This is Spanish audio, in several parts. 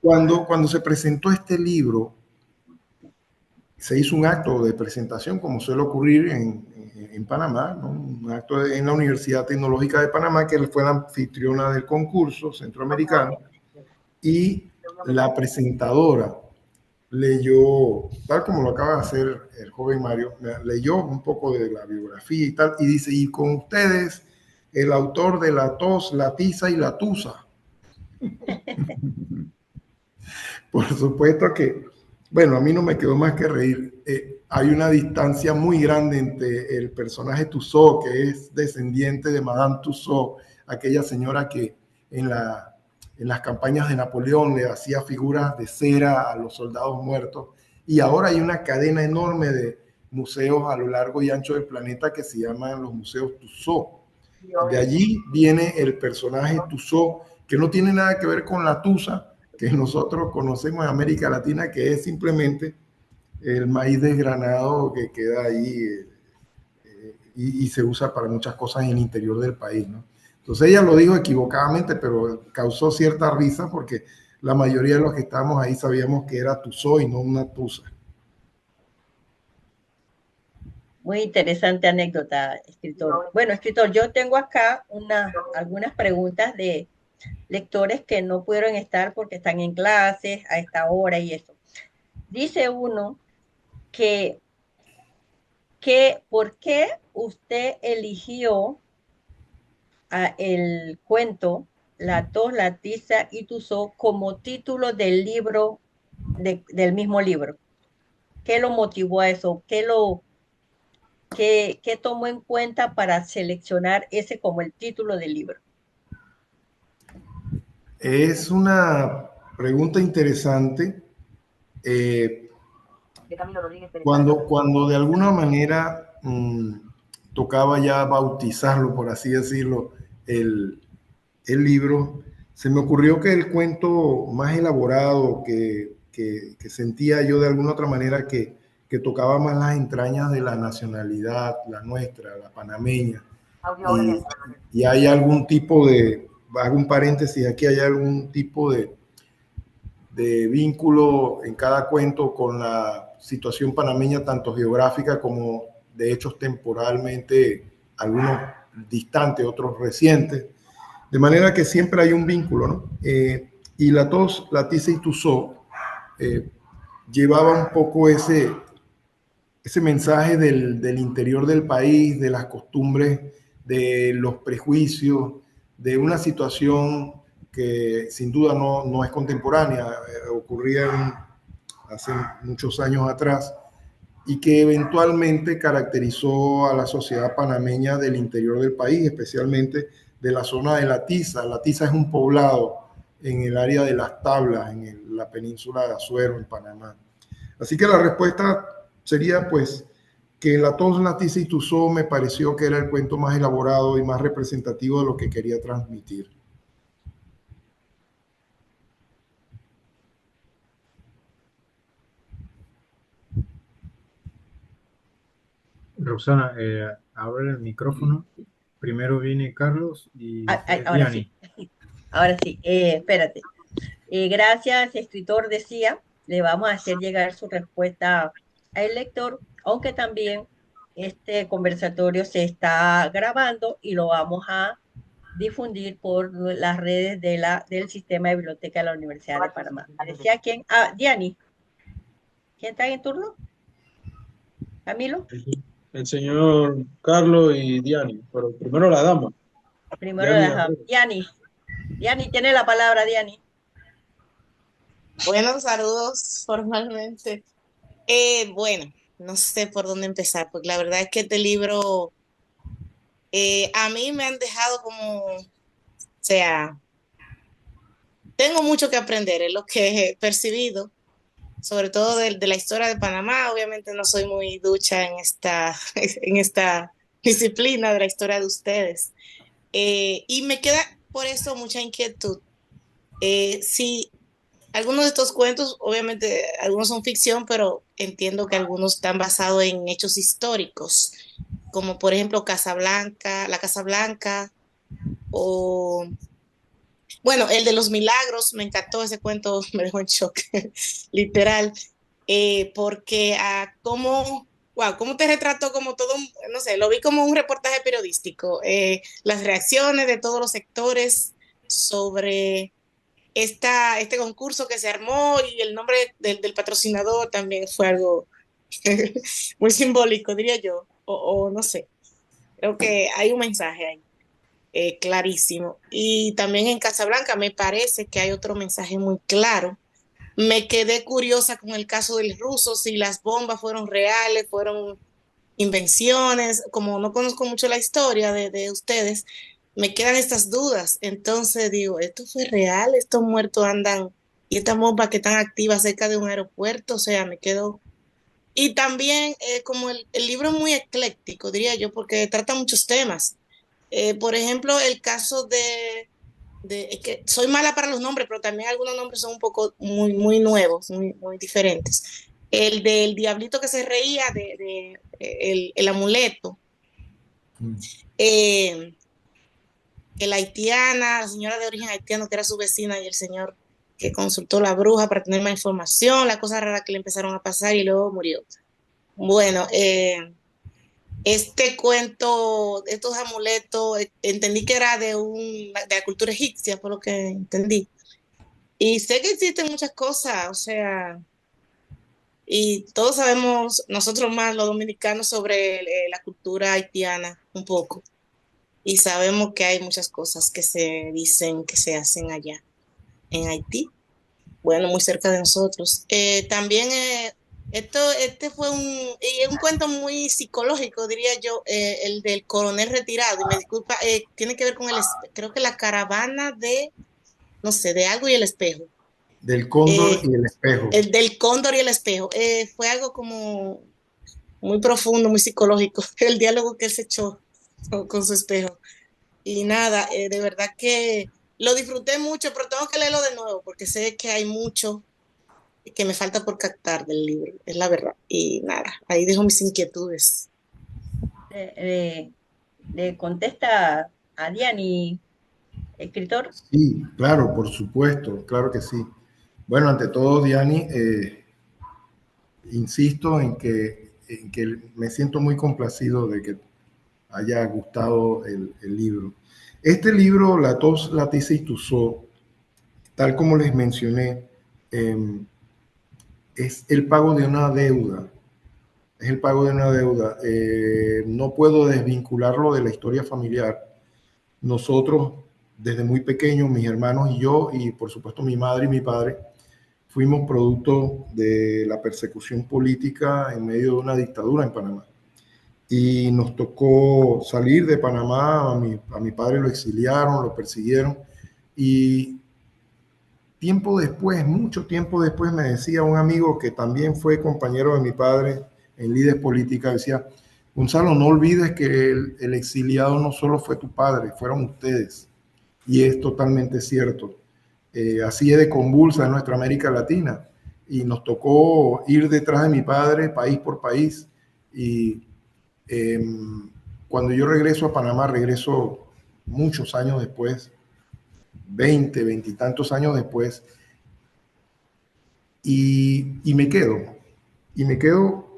Cuando se presentó este libro, se hizo un acto de presentación, como suele ocurrir en Panamá, ¿no? Un acto en la Universidad Tecnológica de Panamá, que fue la anfitriona del concurso centroamericano, y la presentadora leyó, tal como lo acaba de hacer el joven Mario, leyó un poco de la biografía y tal, y dice, y con ustedes, el autor de La tos, la tiza y la tusa. Por supuesto que, bueno, a mí no me quedó más que reír. Hay una distancia muy grande entre el personaje Tussaud, que es descendiente de Madame Tussaud, aquella señora que en las campañas de Napoleón le hacía figuras de cera a los soldados muertos. Y ahora hay una cadena enorme de museos a lo largo y ancho del planeta que se llaman los museos Tussaud. De allí viene el personaje Tussaud, que no tiene nada que ver con la tusa que nosotros conocemos en América Latina, que es simplemente el maíz desgranado que queda ahí y se usa para muchas cosas en el interior del país, ¿no? Entonces ella lo dijo equivocadamente, pero causó cierta risa porque la mayoría de los que estábamos ahí sabíamos que era Tussaud y no una tusa. Muy interesante anécdota, escritor. Bueno, escritor, yo tengo acá algunas preguntas de lectores que no pudieron estar porque están en clases a esta hora y eso. Dice uno que, ¿por qué usted eligió el cuento La tos, la tiza y Tuzó como título del libro, del mismo libro? ¿Qué lo motivó a eso? ¿Qué tomó en cuenta para seleccionar ese como el título del libro? Es una pregunta interesante. Eh, cuando de alguna manera tocaba ya bautizarlo, por así decirlo, el, el libro, se me ocurrió que el cuento más elaborado que sentía yo de alguna otra manera que tocaba más las entrañas de la nacionalidad, la nuestra, la panameña, y, y hay algún tipo de, hago un paréntesis aquí, hay algún tipo de vínculo en cada cuento con la situación panameña, tanto geográfica como de hechos temporalmente, algunos distantes, otros recientes. De manera que siempre hay un vínculo, ¿no? Y la tos, la tiza y Tussaud llevaba un poco ese mensaje del interior del país, de las costumbres, de los prejuicios, de una situación que sin duda no es contemporánea, ocurría hace muchos años atrás y que eventualmente caracterizó a la sociedad panameña del interior del país, especialmente de la zona de La Tiza. La Tiza es un poblado en el área de Las Tablas, en la península de Azuero, en Panamá. Así que la respuesta sería pues que La tos, la tiza y Tussaud me pareció que era el cuento más elaborado y más representativo de lo que quería transmitir. Roxana, abre el micrófono. Primero viene Carlos y después Ahora sí, Diani. ahora sí, espérate. Gracias, escritor, decía, le vamos a hacer llegar su respuesta al lector, aunque también este conversatorio se está grabando y lo vamos a difundir por las redes del sistema de biblioteca de la Universidad de Panamá. ¿Me decía quién? Ah, Diani. ¿Quién está en turno? ¿Camilo? El señor Carlos y Diani, pero primero la dama. Primero Diani la Abreu. Diani. Diani, tiene la palabra, Diani. Buenos saludos formalmente. Bueno, no sé por dónde empezar, porque la verdad es que este libro a mí me han dejado como, o sea, tengo mucho que aprender, es lo que he percibido, sobre todo de la historia de Panamá. Obviamente no soy muy ducha en en esta disciplina de la historia de ustedes. Y me queda por eso mucha inquietud. Si algunos de estos cuentos, obviamente, algunos son ficción, pero entiendo que algunos están basados en hechos históricos, como por ejemplo Casablanca, la Casa Blanca, o Bueno, el de los milagros, me encantó ese cuento, me dejó en shock, literal, porque cómo te retrató como todo, no sé, lo vi como un reportaje periodístico, las reacciones de todos los sectores sobre este concurso que se armó y el nombre del patrocinador también fue algo muy simbólico, diría yo, o no sé, creo que hay un mensaje ahí. Clarísimo. Y también en Casablanca me parece que hay otro mensaje muy claro. Me quedé curiosa con el caso del ruso, si las bombas fueron reales, fueron invenciones, como no conozco mucho la historia de ustedes, me quedan estas dudas. Entonces digo, ¿esto fue real? ¿Estos muertos andan y estas bombas que están activas cerca de un aeropuerto? O sea, me quedo... Y también como el libro es muy ecléctico, diría yo, porque trata muchos temas. Por ejemplo, el caso es que soy mala para los nombres, pero también algunos nombres son un poco muy nuevos, muy diferentes. El del diablito que se reía, el amuleto. Eh, la haitiana, la señora de origen haitiano que era su vecina y el señor que consultó a la bruja para tener más información, la cosa rara que le empezaron a pasar y luego murió. Bueno, este cuento, estos amuletos, entendí que era de la cultura egipcia, por lo que entendí. Y sé que existen muchas cosas, o sea, y todos sabemos, nosotros más los dominicanos, sobre la cultura haitiana un poco. Y sabemos que hay muchas cosas que se dicen que se hacen allá en Haití, bueno, muy cerca de nosotros. También este fue un cuento muy psicológico, diría yo, el del coronel retirado. Y me disculpa, tiene que ver con creo que la caravana de, no sé, de algo y el espejo. Del cóndor Eh, y el espejo. el del cóndor y el espejo. Fue algo como muy profundo, muy psicológico, el diálogo que él se echó con su espejo. Y nada, de verdad que lo disfruté mucho, pero tengo que leerlo de nuevo porque sé que hay mucho que me falta por captar del libro, es la verdad. Y nada, ahí dejo mis inquietudes. Le contesta a Diani, escritor. Sí, claro, por supuesto, claro que sí. Bueno, ante todo, Diani, insisto en que me siento muy complacido de que haya gustado el libro. Este libro, La tos, la tiza y Tussaud, tal como les mencioné, es el pago de una deuda. Es el pago de una deuda. No puedo desvincularlo de la historia familiar. Nosotros, desde muy pequeños, mis hermanos y yo, y por supuesto mi madre y mi padre, fuimos producto de la persecución política en medio de una dictadura en Panamá. Y nos tocó salir de Panamá, a mi padre lo exiliaron, lo persiguieron, y tiempo después, mucho tiempo después, me decía un amigo que también fue compañero de mi padre en líderes política, decía, Gonzalo, no olvides que el exiliado no solo fue tu padre, fueron ustedes. Y es totalmente cierto. Así es de convulsa en nuestra América Latina. Y nos tocó ir detrás de mi padre, país por país. Y eh, cuando yo regreso a Panamá, regreso muchos años después, 20 y tantos años después, y me quedo. Y me quedo,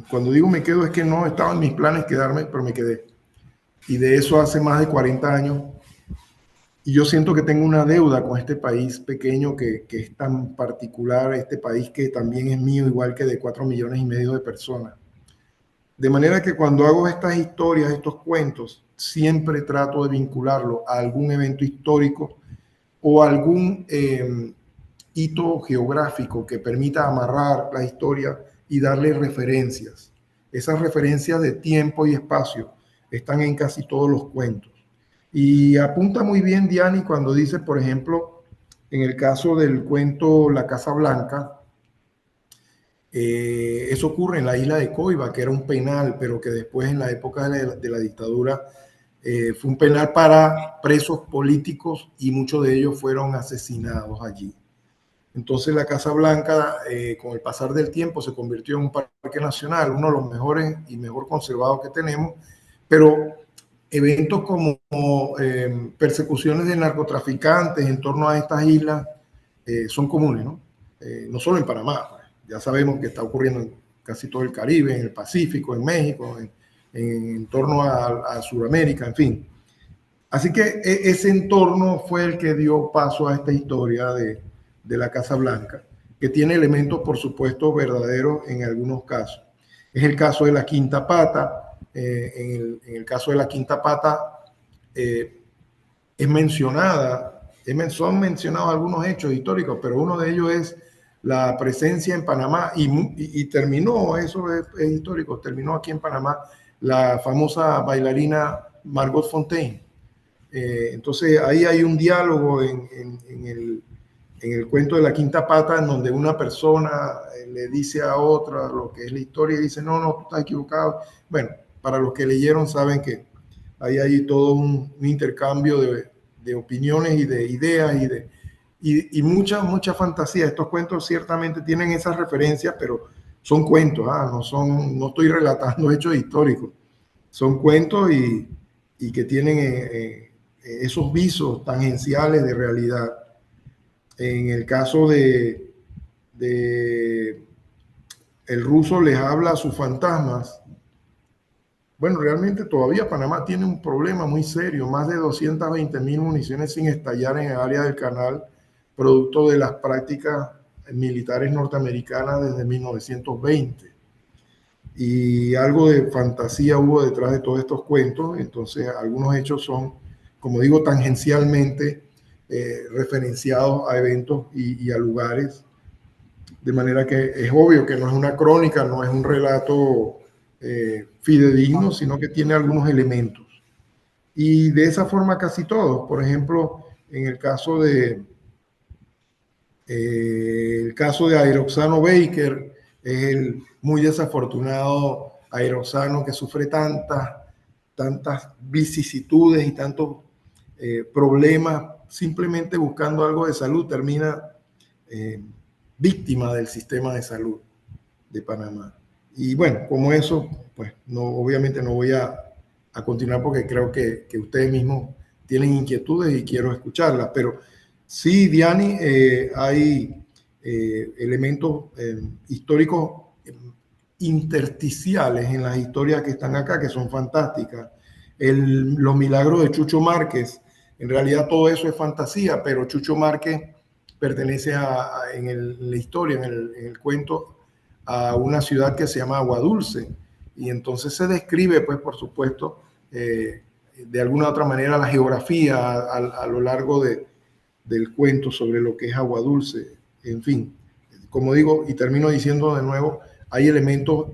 cuando digo me quedo es que no estaba en mis planes quedarme, pero me quedé. Y de eso hace más de 40 años. Y yo siento que tengo una deuda con este país pequeño que es tan particular, este país que también es mío, igual que de 4,5 millones de personas. De manera que cuando hago estas historias, estos cuentos, siempre trato de vincularlo a algún evento histórico o algún hito geográfico que permita amarrar la historia y darle referencias. Esas referencias de tiempo y espacio están en casi todos los cuentos. Y apunta muy bien Diani cuando dice, por ejemplo, en el caso del cuento La Casa Blanca, eso ocurre en la isla de Coiba, que era un penal, pero que después en la época de la dictadura fue un penal para presos políticos y muchos de ellos fueron asesinados allí. Entonces la Casa Blanca, con el pasar del tiempo, se convirtió en un parque nacional, uno de los mejores y mejor conservados que tenemos, pero eventos como persecuciones de narcotraficantes en torno a estas islas son comunes, ¿no? No solo en Panamá, pues. Ya sabemos que está ocurriendo en casi todo el Caribe, en el Pacífico, en México, en torno a Sudamérica, en fin. Así que ese entorno fue el que dio paso a esta historia de la Casa Blanca, que tiene elementos, por supuesto, verdaderos en algunos casos. Es el caso de la Quinta Pata. En el caso de la Quinta Pata es mencionada, son mencionados algunos hechos históricos, pero uno de ellos es la presencia en Panamá y terminó, eso es histórico, terminó aquí en Panamá la famosa bailarina Margot Fonteyn. Entonces ahí hay un diálogo en el cuento de la Quinta Pata, en donde una persona le dice a otra lo que es la historia y dice, no, no, tú estás equivocado. Bueno, para los que leyeron saben que ahí hay todo un intercambio de opiniones y de ideas y mucha fantasía. Estos cuentos ciertamente tienen esas referencias, pero son cuentos, no estoy relatando hechos históricos. Son cuentos y que tienen esos visos tangenciales de realidad. En el caso de el ruso les habla a sus fantasmas. Bueno, realmente todavía Panamá tiene un problema muy serio, más de 220.000 municiones sin estallar en el área del canal, producto de las prácticas militares norteamericanas desde 1920. Y algo de fantasía hubo detrás de todos estos cuentos, entonces algunos hechos son, como digo, tangencialmente referenciados a eventos y a lugares, de manera que es obvio que no es una crónica, no es un relato fidedigno, sino que tiene algunos elementos. Y de esa forma casi todos. Por ejemplo, en el caso de Aeroxano Baker, es el muy desafortunado Aeroxano que sufre tantas vicisitudes y tantos problemas, simplemente buscando algo de salud, termina víctima del sistema de salud de Panamá. Y bueno, como eso, pues obviamente no voy a continuar porque creo que ustedes mismos tienen inquietudes y quiero escucharlas, pero sí, Diani, hay elementos históricos intersticiales en las historias que están acá, que son fantásticas. Los milagros de Chucho Márquez, en realidad todo eso es fantasía, pero Chucho Márquez pertenece en la historia, en el cuento, a una ciudad que se llama Aguadulce, y entonces se describe, pues por supuesto, de alguna u otra manera la geografía a lo largo del cuento sobre lo que es Aguadulce. En fin, como digo, y termino diciendo de nuevo, hay elementos,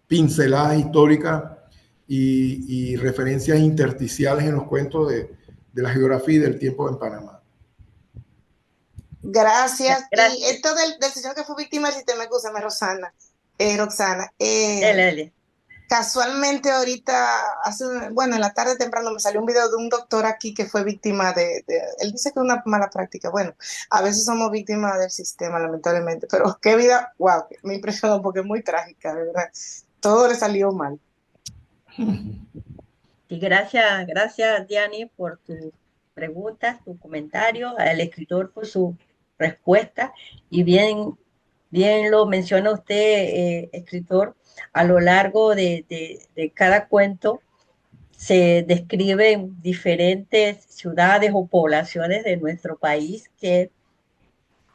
pinceladas históricas y referencias intersticiales en los cuentos de la geografía y del tiempo en Panamá. Gracias. Y esto del señor que fue víctima del sistema, escúchame, Roxana. Dale. Casualmente ahorita, en la tarde temprano me salió un video de un doctor aquí que fue víctima él dice que es una mala práctica. Bueno, a veces somos víctimas del sistema, lamentablemente, pero qué vida, wow, me impresionó porque es muy trágica, de verdad. Todo le salió mal. Y gracias, Diani, por tus preguntas, tu comentario, al escritor por su respuesta, y bien lo menciona usted, escritor, a lo largo de cada cuento se describen diferentes ciudades o poblaciones de nuestro país que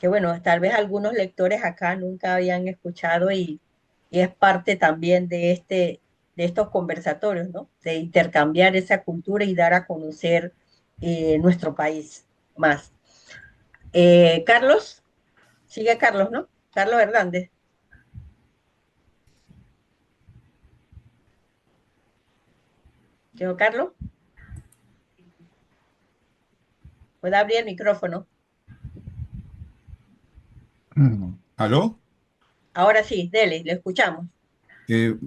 bueno, tal vez algunos lectores acá nunca habían escuchado y es parte también de estos conversatorios, ¿no? De intercambiar esa cultura y dar a conocer nuestro país más. Carlos, sigue Carlos, ¿no? Carlos Hernández. ¿Llegó Carlos? ¿Puede abrir el micrófono? ¿Aló? Ahora sí, dele, le escuchamos.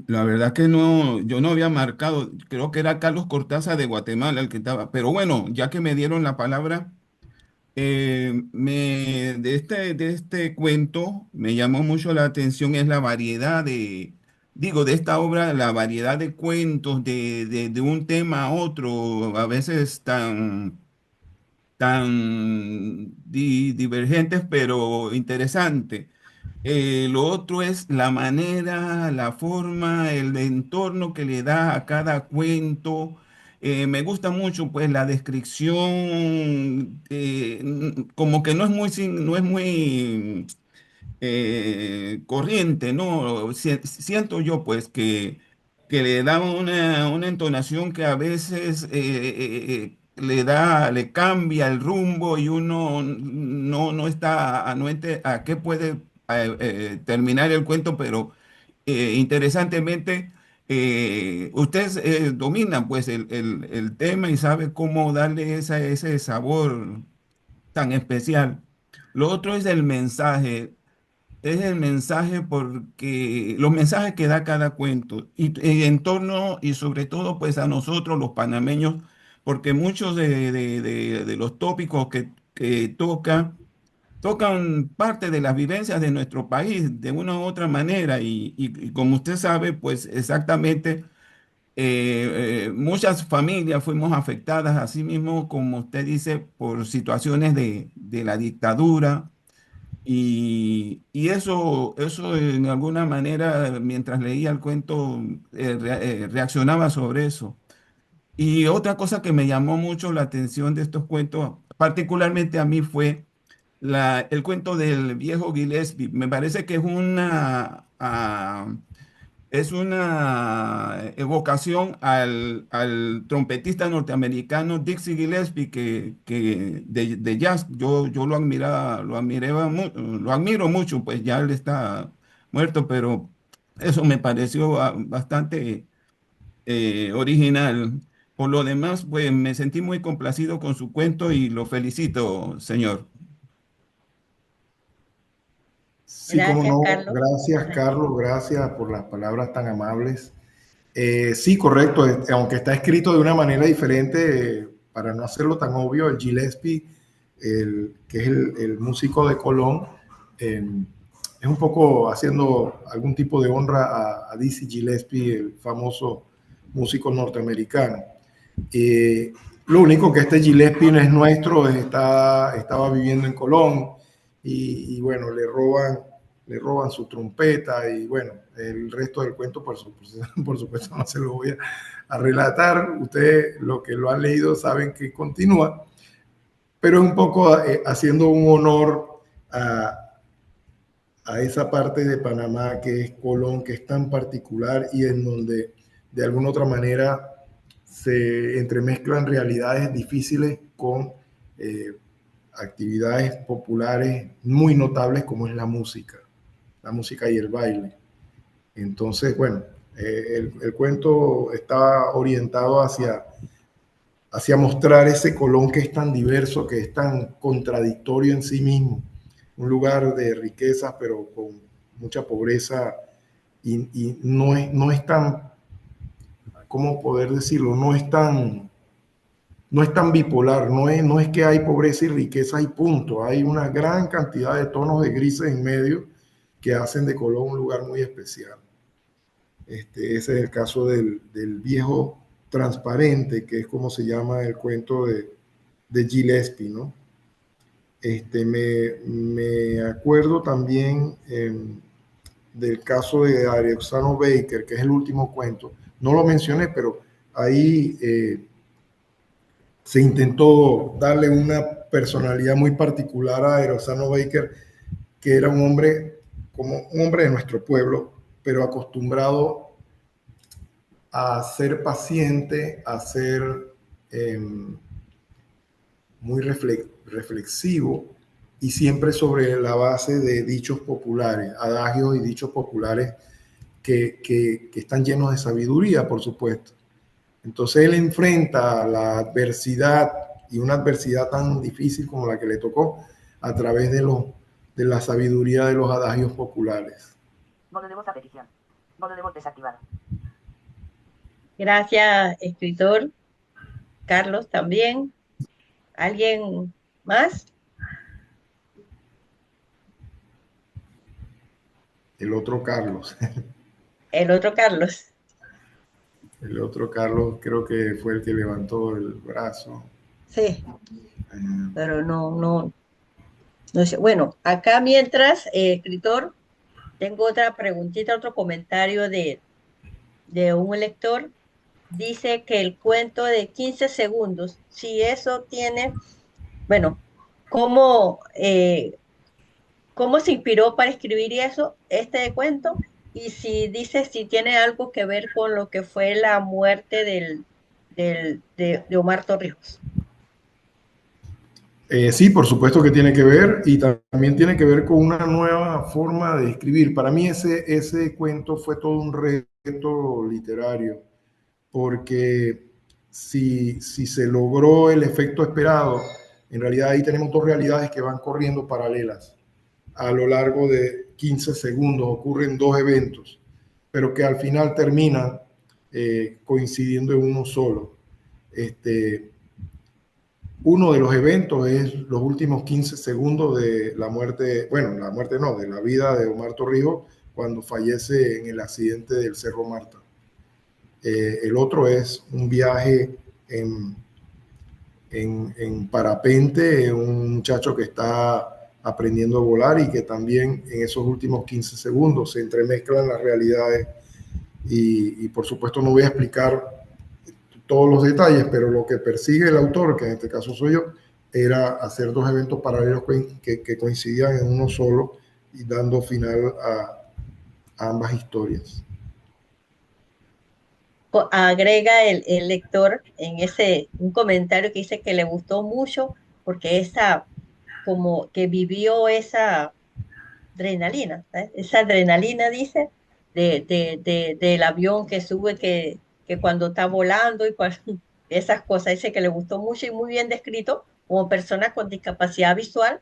La verdad que no, yo no había marcado, creo que era Carlos Cortázar de Guatemala el que estaba, pero bueno, ya que me dieron la palabra, de este cuento me llamó mucho la atención es la variedad digo, de esta obra, la variedad de cuentos de un tema a otro, a veces tan divergentes, pero interesantes. Lo otro es la manera, la forma, el entorno que le da a cada cuento. Me gusta mucho, pues, la descripción, como que no es muy corriente, ¿no? Siento yo, pues, que le da una entonación que a veces le cambia el rumbo y uno no está anuente a qué puede terminar el cuento, pero interesantemente, usted domina, pues, el tema y sabe cómo darle ese sabor tan especial. Lo otro es el mensaje. Es el mensaje porque los mensajes que da cada cuento y en torno y sobre todo pues a nosotros los panameños, porque muchos de los tópicos que tocan parte de las vivencias de nuestro país de una u otra manera y como usted sabe pues exactamente muchas familias fuimos afectadas así mismo como usted dice por situaciones de la dictadura y eso en alguna manera, mientras leía el cuento, reaccionaba sobre eso. Y otra cosa que me llamó mucho la atención de estos cuentos, particularmente a mí, fue el cuento del viejo Gillespie. Me parece que es una evocación al trompetista norteamericano Dizzy Gillespie de jazz. Yo lo admiro mucho, pues ya él está muerto, pero eso me pareció bastante original. Por lo demás, pues me sentí muy complacido con su cuento y lo felicito, señor. Sí, cómo Gracias, no. Carlos. Gracias, Carlos. Gracias por las palabras tan amables. Sí, correcto. Aunque está escrito de una manera diferente, para no hacerlo tan obvio, el Gillespie, que es el músico de Colón, eh, es un poco haciendo algún tipo de honra a Dizzy Gillespie, el famoso músico norteamericano. Lo único que este Gillespie no es nuestro, estaba viviendo en Colón y bueno, le roban su trompeta y bueno, el resto del cuento por supuesto no se lo voy a relatar. Ustedes, lo que lo han leído, saben que continúa, pero es un poco haciendo un honor a esa parte de Panamá que es Colón, que es tan particular y en donde de alguna otra manera se entremezclan realidades difíciles con eh, actividades populares muy notables como es la música y el baile. Entonces, bueno, el cuento está orientado hacia mostrar ese Colón que es tan diverso, que es tan contradictorio en sí mismo, un lugar de riquezas pero con mucha pobreza y no es tan, ¿cómo poder decirlo? No es tan bipolar, no es que hay pobreza y riqueza y punto, hay una gran cantidad de tonos de grises en medio que hacen de Colón un lugar muy especial. Ese es el caso del viejo transparente, que es como se llama el cuento de Gillespie, ¿no? Me acuerdo también del caso de Ariexano Baker, que es el último cuento. No lo mencioné, pero ahí se intentó darle una personalidad muy particular a Ariexano Baker, que era un hombre como un hombre de nuestro pueblo, pero acostumbrado a ser paciente, a ser eh, muy reflexivo y siempre sobre la base de dichos populares, adagios y dichos populares que están llenos de sabiduría, por supuesto. Entonces él enfrenta la adversidad y una adversidad tan difícil como la que le tocó a través de la sabiduría de los adagios populares. Modo de voz a petición. Modo de voz desactivado. Gracias, escritor. Carlos también. ¿Alguien más? El otro Carlos. El otro Carlos. El otro Carlos creo que fue el que levantó el brazo. Sí, pero no sé. Bueno, acá mientras, escritor, tengo otra preguntita, otro comentario de un lector. Dice que el cuento de 15 segundos, si eso tiene, bueno, ¿cómo, cómo se inspiró para escribir eso, este cuento? Y si dice si tiene algo que ver con lo que fue la muerte de Omar Torrijos. Sí, por supuesto que tiene que ver y también tiene que ver con una nueva forma de escribir. Para mí ese cuento fue todo un reto literario, porque si se logró el efecto esperado, en realidad ahí tenemos dos realidades que van corriendo paralelas. A lo largo de 15 segundos ocurren dos eventos, pero que al final terminan coincidiendo en uno solo. Uno de los eventos es los últimos 15 segundos de la muerte, bueno, la muerte no, de la vida de Omar Torrijos cuando fallece en el accidente del Cerro Marta. El otro es un viaje en parapente, un muchacho que está aprendiendo a volar y que también en esos últimos 15 segundos se entremezclan las realidades y por supuesto no voy a explicar todos los detalles, pero lo que persigue el autor, que en este caso soy yo, era hacer dos eventos paralelos que coincidían en uno solo y dando final a ambas historias. Agrega el lector en un comentario que dice que le gustó mucho porque como que vivió esa adrenalina, ¿sabes? Esa adrenalina, dice, del avión que sube, que cuando está volando y esas cosas, dice que le gustó mucho y muy bien descrito como persona con discapacidad visual,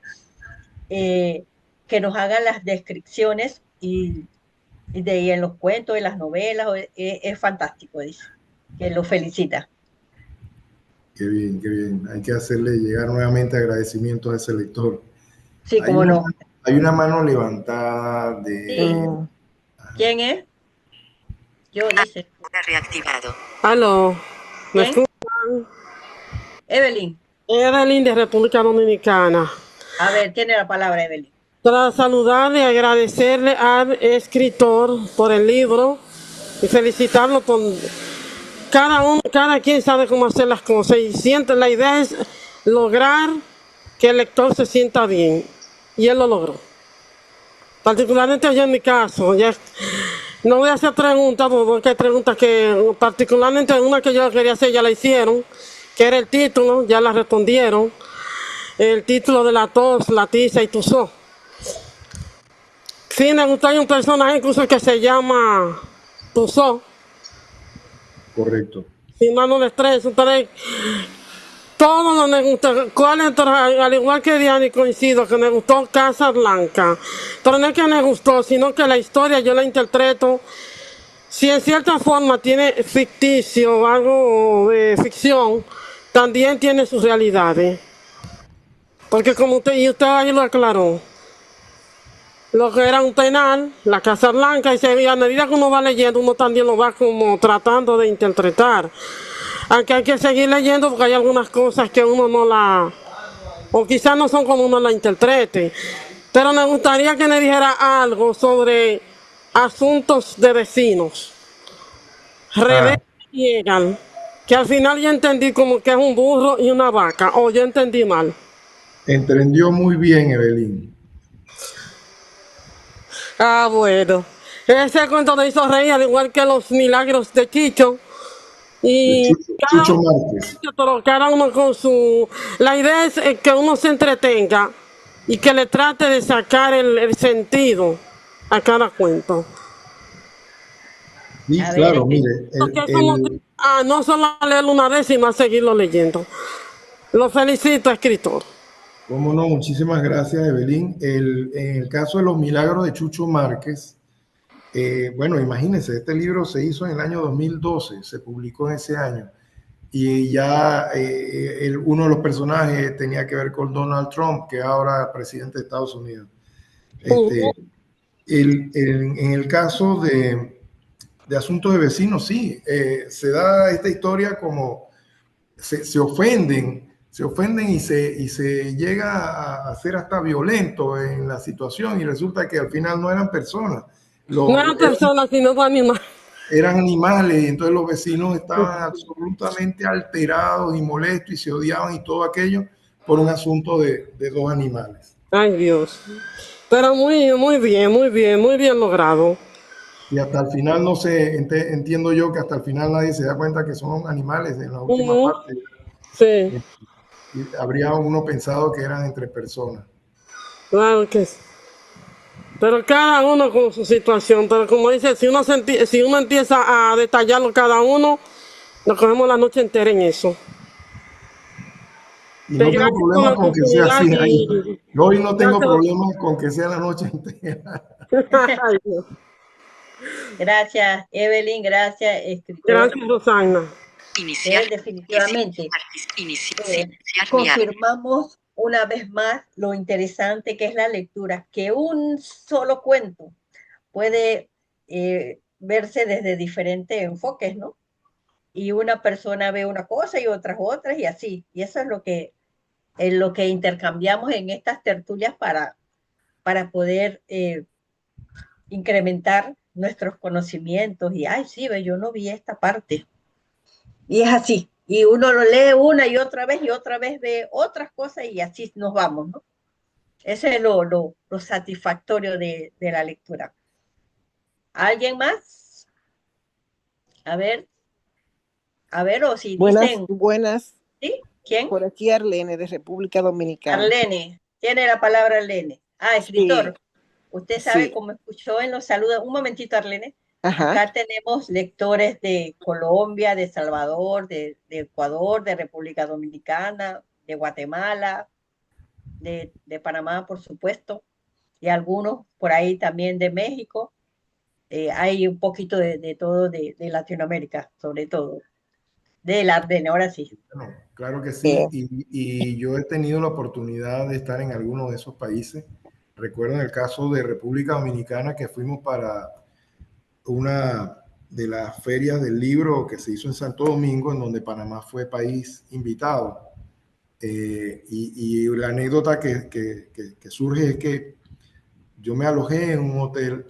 que nos hagan las descripciones y en los cuentos, en las novelas, es fantástico, dice, que lo felicita. Qué bien, qué bien. Hay que hacerle llegar nuevamente agradecimientos a ese lector. Sí, cómo no. Hay una mano levantada de... Sí. ¿Quién es? Yo, dice. Reactivado. Aló. ¿Me ¿Quién? escuchan? Evelyn. Evelyn de República Dominicana. A ver, tiene la palabra, Evelyn. Para saludarle y agradecerle al escritor por el libro y felicitarlo por cada quien sabe cómo hacer las cosas y la idea es lograr que el lector se sienta bien y él lo logró. Particularmente yo en mi caso, no voy a hacer preguntas porque hay preguntas que particularmente una que yo quería hacer ya la hicieron, que era el título, ya la respondieron, el título de la tos, la tiza y tusó. Sí, me gusta, hay un personaje incluso que se llama Tusó. Correcto. Sin mano de estrés, entonces, todo lo me gusta. Al igual que Diana, coincido que me gustó Casablanca. Pero no es que me gustó, sino que la historia yo la interpreto. Si en cierta forma tiene ficticio, algo de ficción, también tiene sus realidades. Porque como usted ahí lo aclaró. Lo que era un penal, la Casa Blanca, y a medida que uno va leyendo, uno también lo va como tratando de interpretar. Aunque hay que seguir leyendo porque hay algunas cosas que uno no o quizás no son como uno la interprete. Pero me gustaría que me dijera algo sobre asuntos de vecinos. Rebeca llegan, que al final yo entendí como que es un burro y una vaca, o yo entendí mal. Entendió muy bien, Evelyn. Ah, bueno. Ese cuento me hizo reír, al igual que los milagros de Chicho. Y Chucho Márquez. Pero cada uno con su... La idea es que uno se entretenga y que le trate de sacar el sentido a cada cuento. Sí, claro, mire. No solo leerlo una vez, sino a seguirlo leyendo. Lo felicito, escritor. Cómo no, muchísimas gracias, Evelyn. En el caso de los milagros de Chucho Márquez, bueno, imagínense, este libro se hizo en el año 2012, se publicó en ese año, y ya uno de los personajes tenía que ver con Donald Trump, que es ahora presidente de Estados Unidos. En el caso de asuntos de vecinos, sí. Se da esta historia como se ofenden y se llega a ser hasta violento en la situación y resulta que al final no eran personas, No eran personas, sino animales. eran animales, y entonces los vecinos estaban absolutamente alterados y molestos y se odiaban y todo aquello por un asunto de dos animales. Ay, Dios. Pero muy bien logrado. Y hasta el final, no sé, entiendo yo que hasta el final nadie se da cuenta que son animales en la última parte. Sí, Y habría uno pensado que eran entre personas. claro que sí. Pero cada uno con su situación. Pero como dice, si uno empieza a detallarlo cada uno, nos cogemos la noche entera en eso. Y no tengo Gracias por problema la con que sea oportunidad así. Yo hoy no tengo gracias. problema con que sea la noche entera. Ay, Dios. Gracias, Evelyn, gracias, escritor. Gracias, Rosana. Definitivamente confirmamos una vez más lo interesante que es la lectura, que un solo cuento puede verse desde diferentes enfoques, ¿no? Y una persona ve una cosa y otras y así. Y eso es lo que intercambiamos en estas tertulias para poder incrementar nuestros conocimientos. Y, ay, sí, yo no vi esta parte. Y es así. Y uno lo lee una y otra vez ve otras cosas y así nos vamos, ¿no? Ese es lo satisfactorio de la lectura. ¿Alguien más? A ver, o si dicen... Buenas. ¿Sí? ¿Quién? Por aquí Arlene, de República Dominicana. Arlene. Tiene la palabra Arlene. Escritor. Sí. Usted sabe, Sí. como escuchó en los saludos. Un momentito, Arlene. Ajá. Acá tenemos lectores de Colombia, de Salvador, de Ecuador, de República Dominicana, de Guatemala, de Panamá, por supuesto, y algunos por ahí también de México. Hay un poquito de todo de Latinoamérica, sobre todo. De la Arlene, ahora sí. Bueno, claro que sí. Y yo he tenido la oportunidad de estar en algunos de esos países. Recuerdo en el caso de República Dominicana que fuimos para una de las ferias del libro que se hizo en Santo Domingo, en donde Panamá fue país invitado. Y la anécdota que surge es que yo me alojé en un hotel,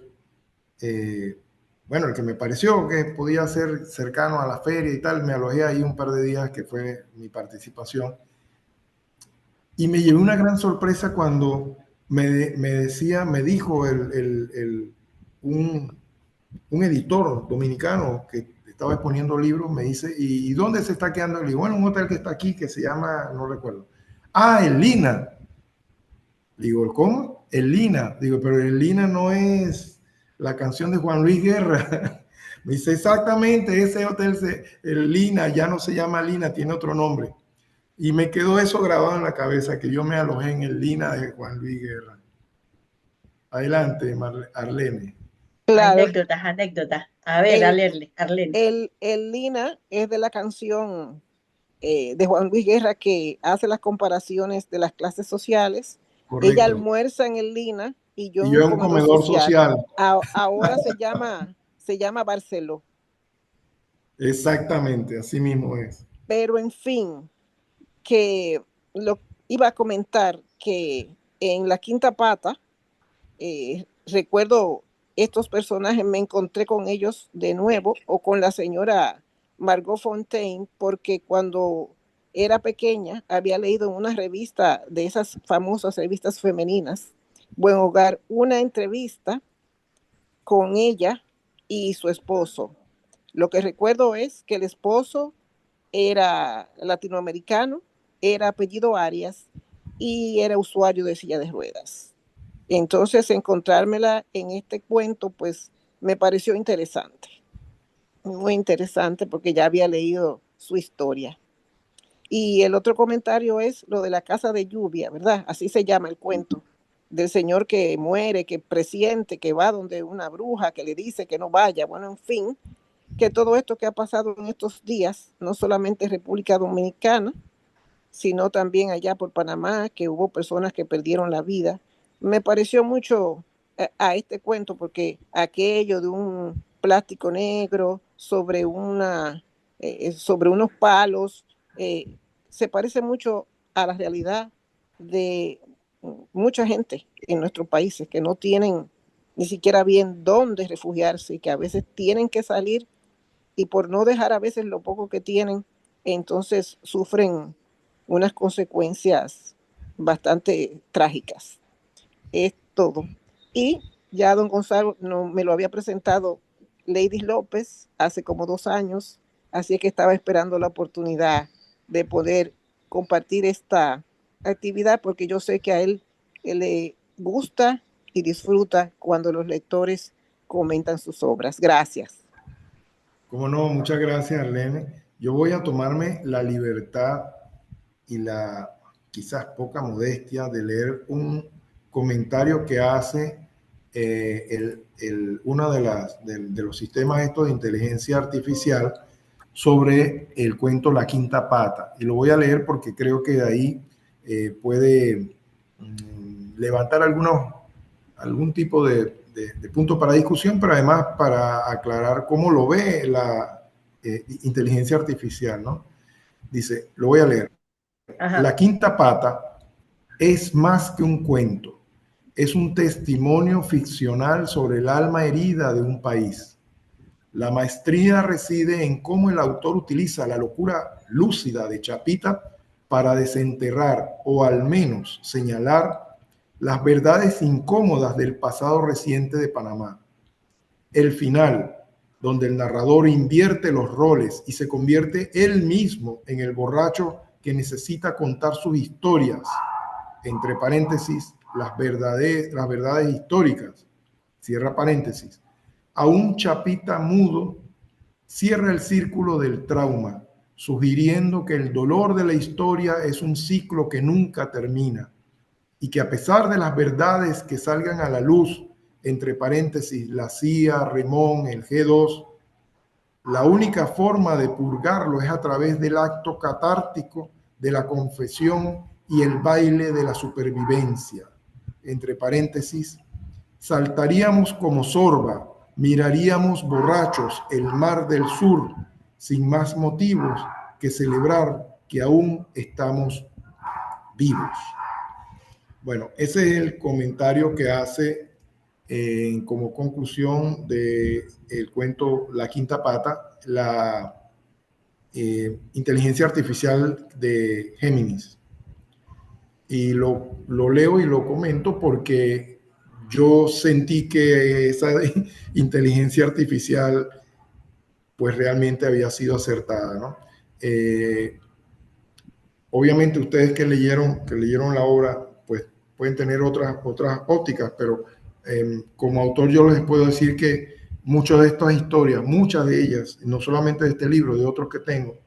bueno, el que me pareció que podía ser cercano a la feria y tal, me alojé ahí un par de días, que fue mi participación, y me llevé una gran sorpresa cuando me dijo un editor dominicano que estaba exponiendo libros, me dice, ¿y dónde se está quedando? Le digo, bueno, un hotel que está aquí que se llama, no recuerdo. El Lina. Digo, ¿cómo? El Lina. Digo, pero el Lina no es la canción de Juan Luis Guerra. Me dice, exactamente, ese hotel, el Lina, ya no se llama Lina, tiene otro nombre. Y me quedó eso grabado en la cabeza, que yo me alojé en el Lina de Juan Luis Guerra. Adelante, Arlene. Claro. Anécdotas. A ver, Arlene. El Lina es de la canción de Juan Luis Guerra, que hace las comparaciones de las clases sociales. Correcto. Ella almuerza en el Lina y yo en un comedor social. Ahora se llama Barceló. Exactamente, así mismo es. Pero en fin, que lo iba a comentar que en La Quinta Pata, recuerdo estos personajes, me encontré con ellos de nuevo, o con la señora Margot Fontaine, porque cuando era pequeña había leído en una revista de esas famosas revistas femeninas, Buen Hogar, una entrevista con ella y su esposo. Lo que recuerdo es que el esposo era latinoamericano, era apellido Arias y era usuario de silla de ruedas. Entonces, encontrármela en este cuento, pues me pareció interesante. Muy interesante porque ya había leído su historia. Y el otro comentario es lo de la casa de lluvia, ¿verdad? Así se llama el cuento, del señor que muere, que presiente, que va donde una bruja, que le dice que no vaya. Bueno, en fin, que todo esto que ha pasado en estos días, no solamente en República Dominicana, sino también allá por Panamá, que hubo personas que perdieron la vida, me pareció mucho a este cuento, porque aquello de un plástico negro sobre unos palos. Se parece mucho a la realidad de mucha gente en nuestros países que no tienen ni siquiera bien dónde refugiarse y que a veces tienen que salir y por no dejar a veces lo poco que tienen, entonces sufren unas consecuencias bastante trágicas. Es todo. Y ya don Gonzalo no, me lo había presentado Lady López hace como 2 años, así que estaba esperando la oportunidad de poder compartir esta actividad porque yo sé que a él le gusta y disfruta cuando los lectores comentan sus obras. Gracias. Como no, muchas gracias, Arlene. Yo voy a tomarme la libertad y la quizás poca modestia de leer un comentario que hace uno de los sistemas estos de inteligencia artificial sobre el cuento La Quinta Pata. Y lo voy a leer porque creo que de ahí puede levantar algún tipo de punto para discusión, pero además para aclarar cómo lo ve la inteligencia artificial, ¿no? Dice, lo voy a leer. Ajá. La Quinta Pata es más que un cuento, es un testimonio ficcional sobre el alma herida de un país. La maestría reside en cómo el autor utiliza la locura lúcida de Chapita para desenterrar o al menos señalar las verdades incómodas del pasado reciente de Panamá. El final, donde el narrador invierte los roles y se convierte él mismo en el borracho que necesita contar sus historias, entre paréntesis, las verdades históricas, cierra paréntesis, a un Chapita mudo, cierra el círculo del trauma, sugiriendo que el dolor de la historia es un ciclo que nunca termina y que a pesar de las verdades que salgan a la luz, entre paréntesis, la CIA, Remón, el G2, la única forma de purgarlo es a través del acto catártico de la confesión y el baile de la supervivencia. Entre paréntesis, saltaríamos como sorba, miraríamos borrachos el mar del sur, sin más motivos que celebrar que aún estamos vivos. Bueno, ese es el comentario que hace como conclusión del cuento La Quinta Pata, la inteligencia artificial de Géminis. Y lo leo y lo comento porque yo sentí que esa inteligencia artificial pues realmente había sido acertada, ¿no? Obviamente ustedes que leyeron la obra pues pueden tener otras ópticas, pero como autor yo les puedo decir que muchas de estas historias, muchas de ellas, no solamente de este libro, de otros que tengo,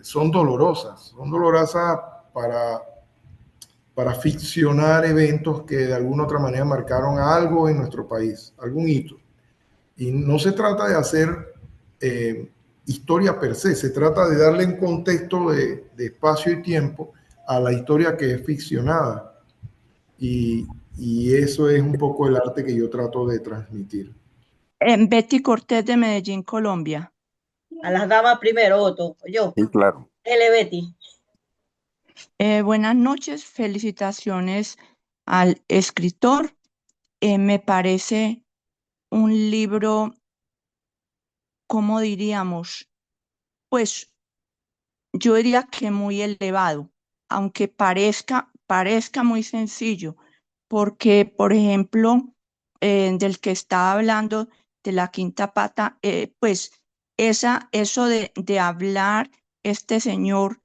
son dolorosas para ficcionar eventos que de alguna otra manera marcaron algo en nuestro país, algún hito. Y no se trata de hacer historia per se, se trata de darle un contexto de espacio y tiempo a la historia que es ficcionada. Y eso es un poco el arte que yo trato de transmitir. Betty Cortés de Medellín, Colombia. A las damas primero, Otto, yo. Sí, claro. Dele, Betty. Buenas noches, felicitaciones al escritor. Me parece un libro, ¿cómo diríamos? Pues yo diría que muy elevado, aunque parezca muy sencillo, porque, por ejemplo, del que estaba hablando de La Quinta Pata, pues eso de hablar, este señor,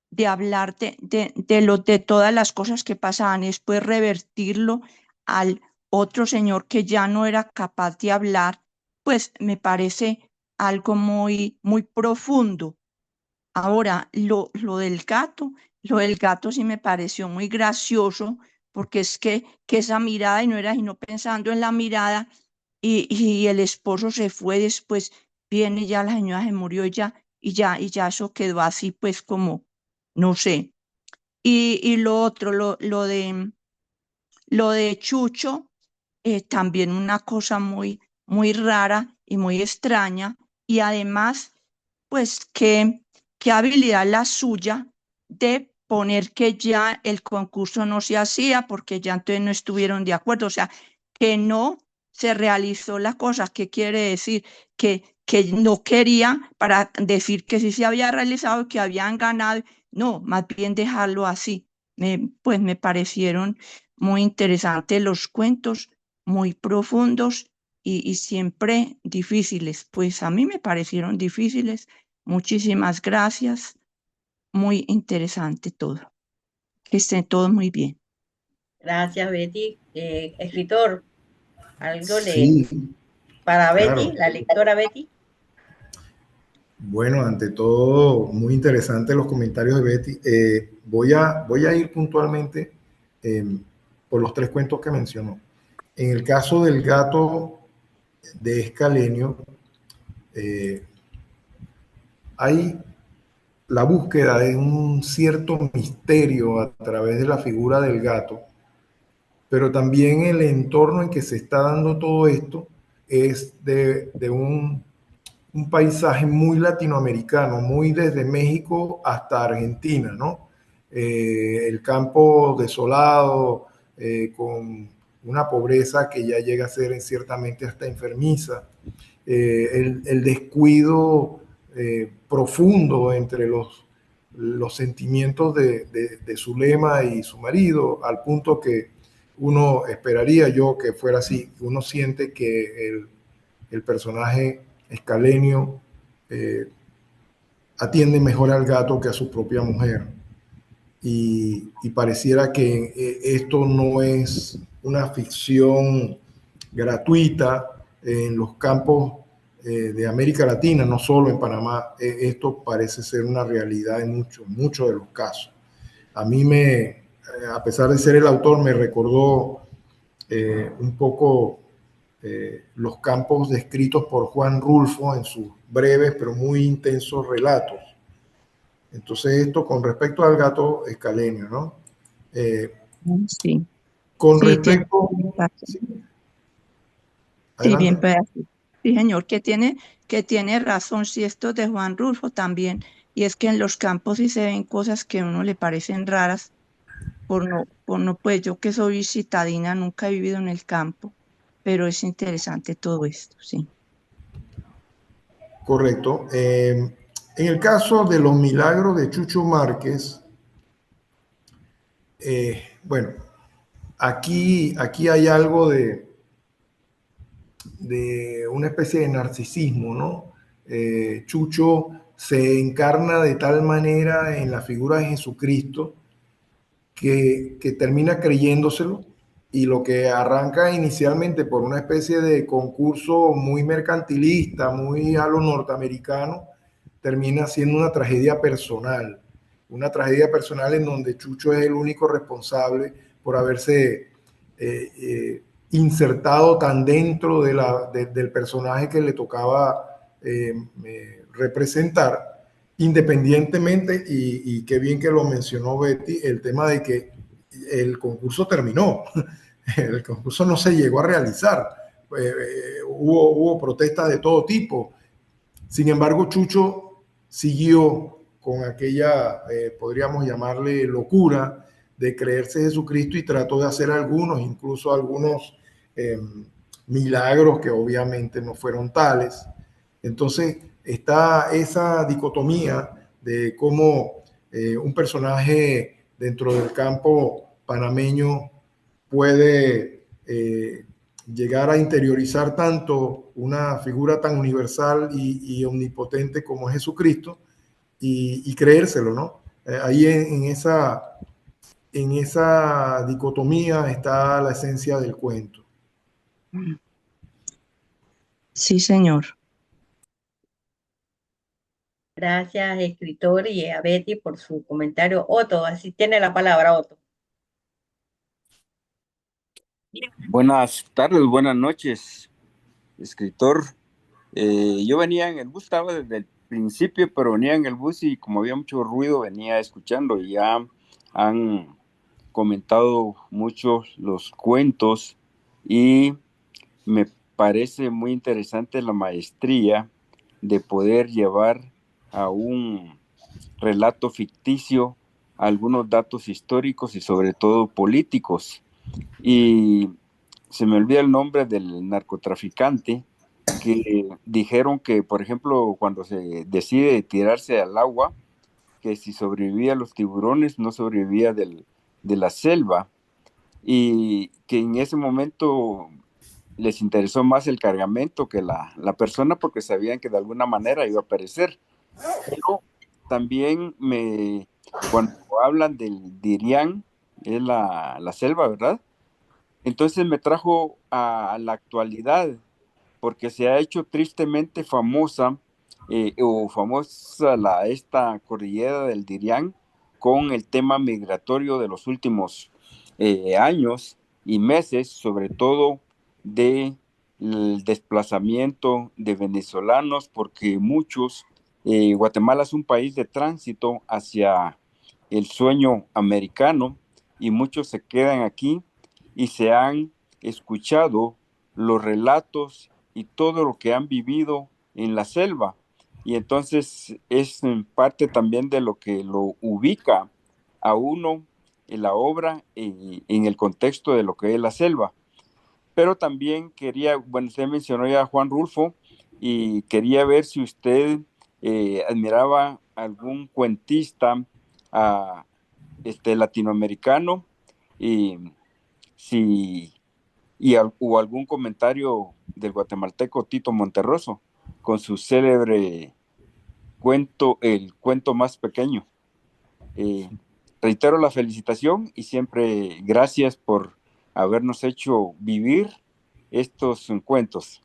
de hablar de todas las cosas que pasaban y después revertirlo al otro señor que ya no era capaz de hablar, pues me parece algo muy, muy profundo. Ahora, lo del gato sí me pareció muy gracioso, porque es que esa mirada y no era sino pensando en la mirada y el esposo se fue, después viene ya la señora se murió y ya eso quedó así pues como, no sé. Y lo otro, lo de Chucho, también una cosa muy, muy rara y muy extraña, y además, pues, qué habilidad la suya de poner que ya el concurso no se hacía porque ya entonces no estuvieron de acuerdo, o sea, que no se realizó la cosa. ¿Qué quiere decir? Que no quería para decir que sí se había realizado, que habían ganado, no, más bien dejarlo así. Pues me parecieron muy interesantes los cuentos, muy profundos y siempre difíciles. Pues a mí me parecieron difíciles. Muchísimas gracias. Muy interesante todo. Que estén todos muy bien. Gracias, Betty. Escritor, algo Sí, para Betty, claro. la lectora Betty. Bueno, ante todo, muy interesantes los comentarios de Betty. Voy a ir puntualmente eh, por los tres cuentos que mencionó. En el caso del gato de Escalenio, eh, hay la búsqueda de un cierto misterio a través de la figura del gato, pero también el entorno en que se está dando todo esto es de un paisaje muy latinoamericano, muy desde México hasta Argentina, ¿no? El campo desolado, con una pobreza que ya llega a ser ciertamente hasta enfermiza, el descuido profundo entre los sentimientos de Zulema y su marido, al punto que uno esperaría yo que fuera así. Uno siente que el personaje Escalenio atiende mejor al gato que a su propia mujer. Y pareciera que esto no es una ficción gratuita en los campos de América Latina, no solo en Panamá. Esto parece ser una realidad en muchos de los casos. A mí a pesar de ser el autor, me recordó un poco los campos descritos por Juan Rulfo en sus breves pero muy intensos relatos. Entonces, esto con respecto al gato escalenio, ¿no? Sí, Con sí, tiene respecto... razón. Sí, Sí, bien, adelante. pues, sí, señor, que tiene razón, si esto de Juan Rulfo también, y es que en los campos sí se ven cosas que a uno le parecen raras, pues yo que soy citadina, nunca he vivido en el campo, pero es interesante todo esto, sí. Correcto. En el caso de los milagros de Chucho Márquez, bueno, aquí hay algo de una especie de narcisismo, ¿no? Chucho se encarna de tal manera en la figura de Jesucristo que termina creyéndoselo, y lo que arranca inicialmente por una especie de concurso muy mercantilista, muy a lo norteamericano, termina siendo una tragedia personal en donde Chucho es el único responsable por haberse insertado tan dentro del personaje que le tocaba representar, independientemente, y qué bien que lo mencionó Betty, el tema de que el concurso terminó, el concurso no se llegó a realizar, hubo protestas de todo tipo. Sin embargo, Chucho siguió con aquella, podríamos llamarle locura, de creerse Jesucristo, y trató de hacer incluso algunos eh, milagros que obviamente no fueron tales. Entonces está esa dicotomía de cómo un personaje dentro del campo panameño puede llegar a interiorizar tanto una figura tan universal y omnipotente como es Jesucristo, y creérselo, ¿no? Ahí en esa dicotomía está la esencia del cuento. Sí, señor. Gracias, escritor, y a Betty por su comentario. Otto, así tiene la palabra Otto. Buenas tardes, buenas noches, escritor. Yo venía en el bus, estaba desde el principio, pero venía en el bus y como había mucho ruido, venía escuchando, y ya han comentado muchos los cuentos y me parece muy interesante la maestría de poder llevar a un relato ficticio algunos datos históricos y sobre todo políticos. Y se me olvida el nombre del narcotraficante que dijeron que, por ejemplo, cuando se decide tirarse al agua, que si sobrevivía a los tiburones, no sobrevivía de la selva, y que en ese momento les interesó más el cargamento que la persona, porque sabían que de alguna manera iba a perecer. Pero también cuando hablan del Dirián, es la selva, ¿verdad? Entonces me trajo a la actualidad, porque se ha hecho tristemente famosa, esta cordillera del Dirián con el tema migratorio de los últimos años y meses, sobre todo del desplazamiento de venezolanos, porque Guatemala es un país de tránsito hacia el sueño americano y muchos se quedan aquí y se han escuchado los relatos y todo lo que han vivido en la selva. Y entonces es parte también de lo que lo ubica a uno en la obra en el contexto de lo que es la selva. Pero también usted mencionó ya a Juan Rulfo y quería ver si usted admiraba algún cuentista latinoamericano y o algún comentario del guatemalteco Tito Monterroso con su célebre cuento, El cuento más pequeño. Reitero la felicitación y siempre gracias por habernos hecho vivir estos cuentos.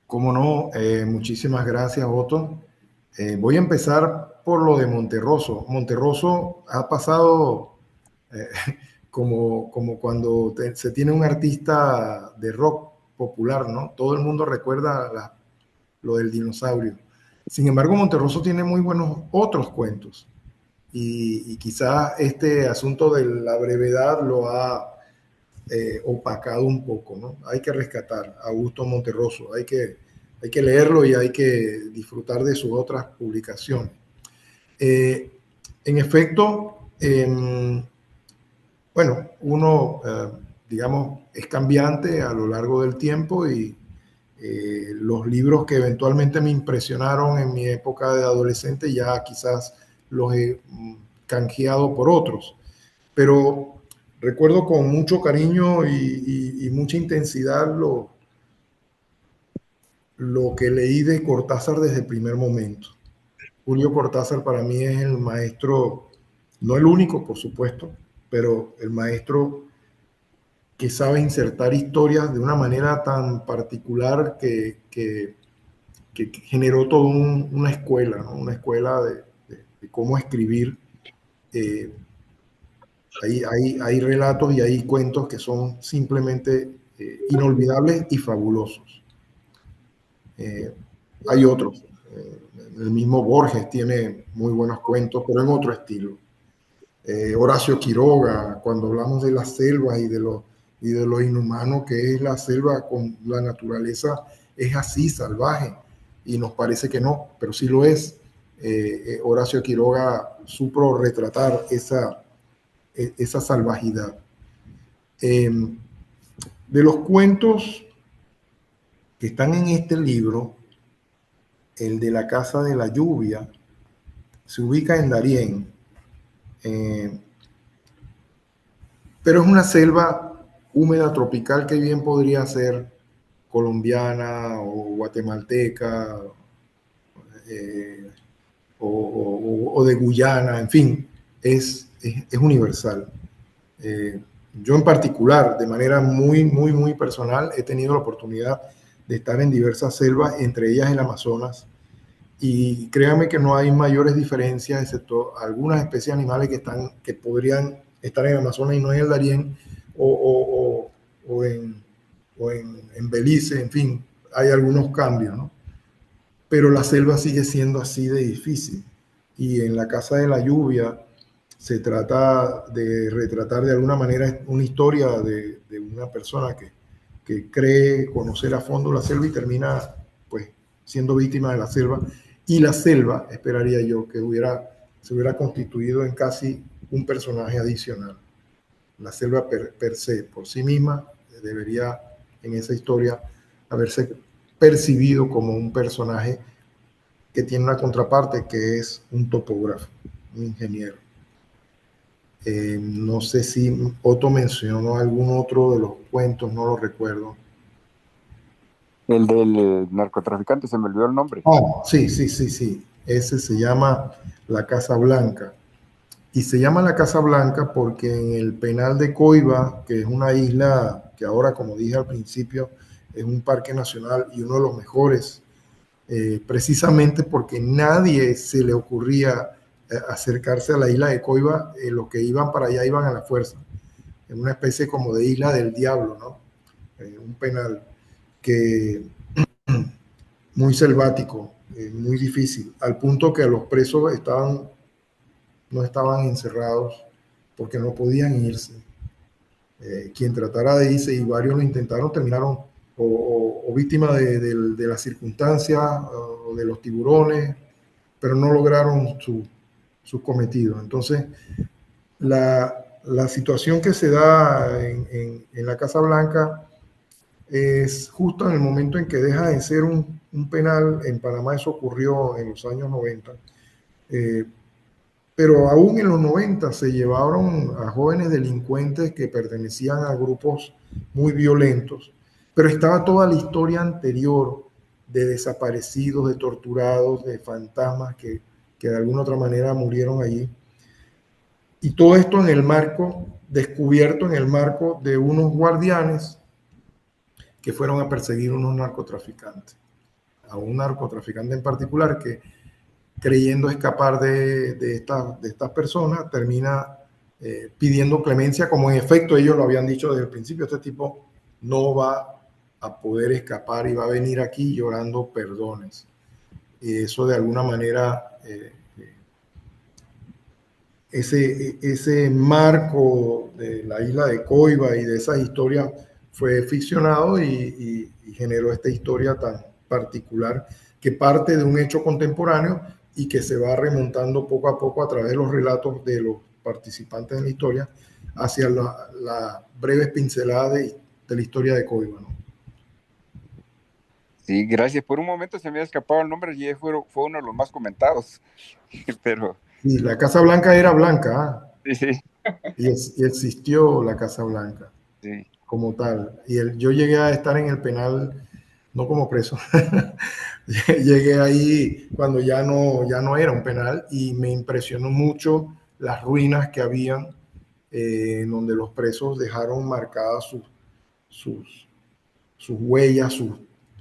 Cómo no, muchísimas gracias, Otto. Voy a empezar por lo de Monterroso. Monterroso ha pasado como cuando se tiene un artista de rock popular, ¿no? Todo el mundo recuerda lo del dinosaurio. Sin embargo, Monterroso tiene muy buenos otros cuentos y quizás este asunto de la brevedad lo ha opacado un poco, ¿no? Hay que rescatar a Augusto Monterroso, hay que leerlo y hay que disfrutar de sus otras publicaciones. En efecto, bueno, uno, digamos, es cambiante a lo largo del tiempo y los libros que eventualmente me impresionaron en mi época de adolescente ya quizás los he canjeado por otros. Pero recuerdo con mucho cariño y mucha intensidad lo que leí de Cortázar desde el primer momento. Julio Cortázar para mí es el maestro, no el único, por supuesto, pero el maestro que sabe insertar historias de una manera tan particular que generó toda una escuela, ¿no? Una escuela de cómo escribir. Hay relatos y hay cuentos que son simplemente inolvidables y fabulosos. Hay otros. El mismo Borges tiene muy buenos cuentos, pero en otro estilo. Horacio Quiroga, cuando hablamos de las selvas y de lo inhumano que es la selva con la naturaleza, es así, salvaje, y nos parece que no, pero sí lo es. Horacio Quiroga supo retratar esa salvajidad. De los cuentos que están en este libro, el de la Casa de la Lluvia se ubica en Darién, pero es una selva húmeda tropical que bien podría ser colombiana o guatemalteca o de Guyana, en fin, es universal. Yo en particular, de manera muy personal, he tenido la oportunidad de estar en diversas selvas, entre ellas el Amazonas, y créanme que no hay mayores diferencias, excepto algunas especies animales que podrían estar en el Amazonas y no en el Darién o en Belice, en fin, hay algunos cambios, ¿no? Pero la selva sigue siendo así de difícil. Y en la Casa de la Lluvia se trata de retratar de alguna manera una historia de una persona que cree conocer a fondo la selva y termina pues siendo víctima de la selva. Y la selva, esperaría yo, que se hubiera constituido en casi un personaje adicional. La selva per se, por sí misma, debería en esa historia haberse percibido como un personaje que tiene una contraparte, que es un topógrafo, un ingeniero. No sé si Otto mencionó algún otro de los cuentos, no lo recuerdo. El del narcotraficante, se me olvidó el nombre. Ah, sí. Ese se llama La Casa Blanca. Y se llama La Casa Blanca porque en el penal de Coiba, que es una isla que ahora, como dije al principio, es un parque nacional y uno de los mejores, precisamente porque nadie se le ocurría acercarse a la isla de Coiba, los que iban para allá iban a la fuerza, en una especie como de isla del diablo, ¿no? Un penal que muy selvático, muy difícil, al punto que los presos no estaban encerrados porque no podían irse. Quien tratara de irse, y varios lo intentaron, terminaron o víctimas de las circunstancias o de los tiburones, pero no lograron su cometido. Entonces, la situación que se da en la Casa Blanca es justo en el momento en que deja de ser un penal. En Panamá eso ocurrió en los años 90. Pero aún en los 90 se llevaron a jóvenes delincuentes que pertenecían a grupos muy violentos, pero estaba toda la historia anterior de desaparecidos, de torturados, de fantasmas que de alguna otra manera murieron allí. Y todo esto en el marco, descubierto en el marco de unos guardianes que fueron a perseguir unos narcotraficantes, a un narcotraficante en particular que, creyendo escapar de estas personas, termina pidiendo clemencia, como en efecto ellos lo habían dicho desde el principio: este tipo no va a poder escapar y va a venir aquí llorando perdones. Y eso de alguna manera, ese marco de la isla de Coiba y de esas historias fue ficcionado y generó esta historia tan particular que parte de un hecho contemporáneo y que se va remontando poco a poco a través de los relatos de los participantes en la historia hacia la breves pinceladas de la historia de Coiba, ¿no? Sí, gracias. Por un momento se me había escapado el nombre y fue uno de los más comentados. Pero sí, la Casa Blanca era blanca, ¿eh? Sí. Y existió la Casa Blanca, sí, como tal. Y yo llegué a estar en el penal, no como preso, llegué ahí cuando ya no era un penal, y me impresionó mucho las ruinas que habían, donde los presos dejaron marcadas sus huellas,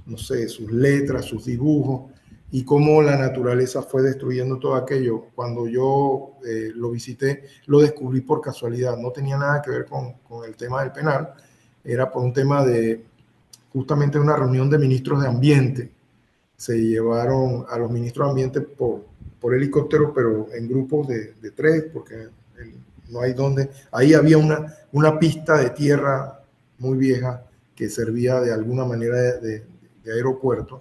no sé, sus letras, sus dibujos, y cómo la naturaleza fue destruyendo todo aquello. Cuando yo lo visité, lo descubrí por casualidad. No tenía nada que ver con el tema del penal. Era por un tema de justamente una reunión de ministros de ambiente. Se llevaron a los ministros de ambiente por helicóptero, pero en grupos de 3, porque no hay dónde. Ahí había una pista de tierra muy vieja que servía de alguna manera de aeropuerto.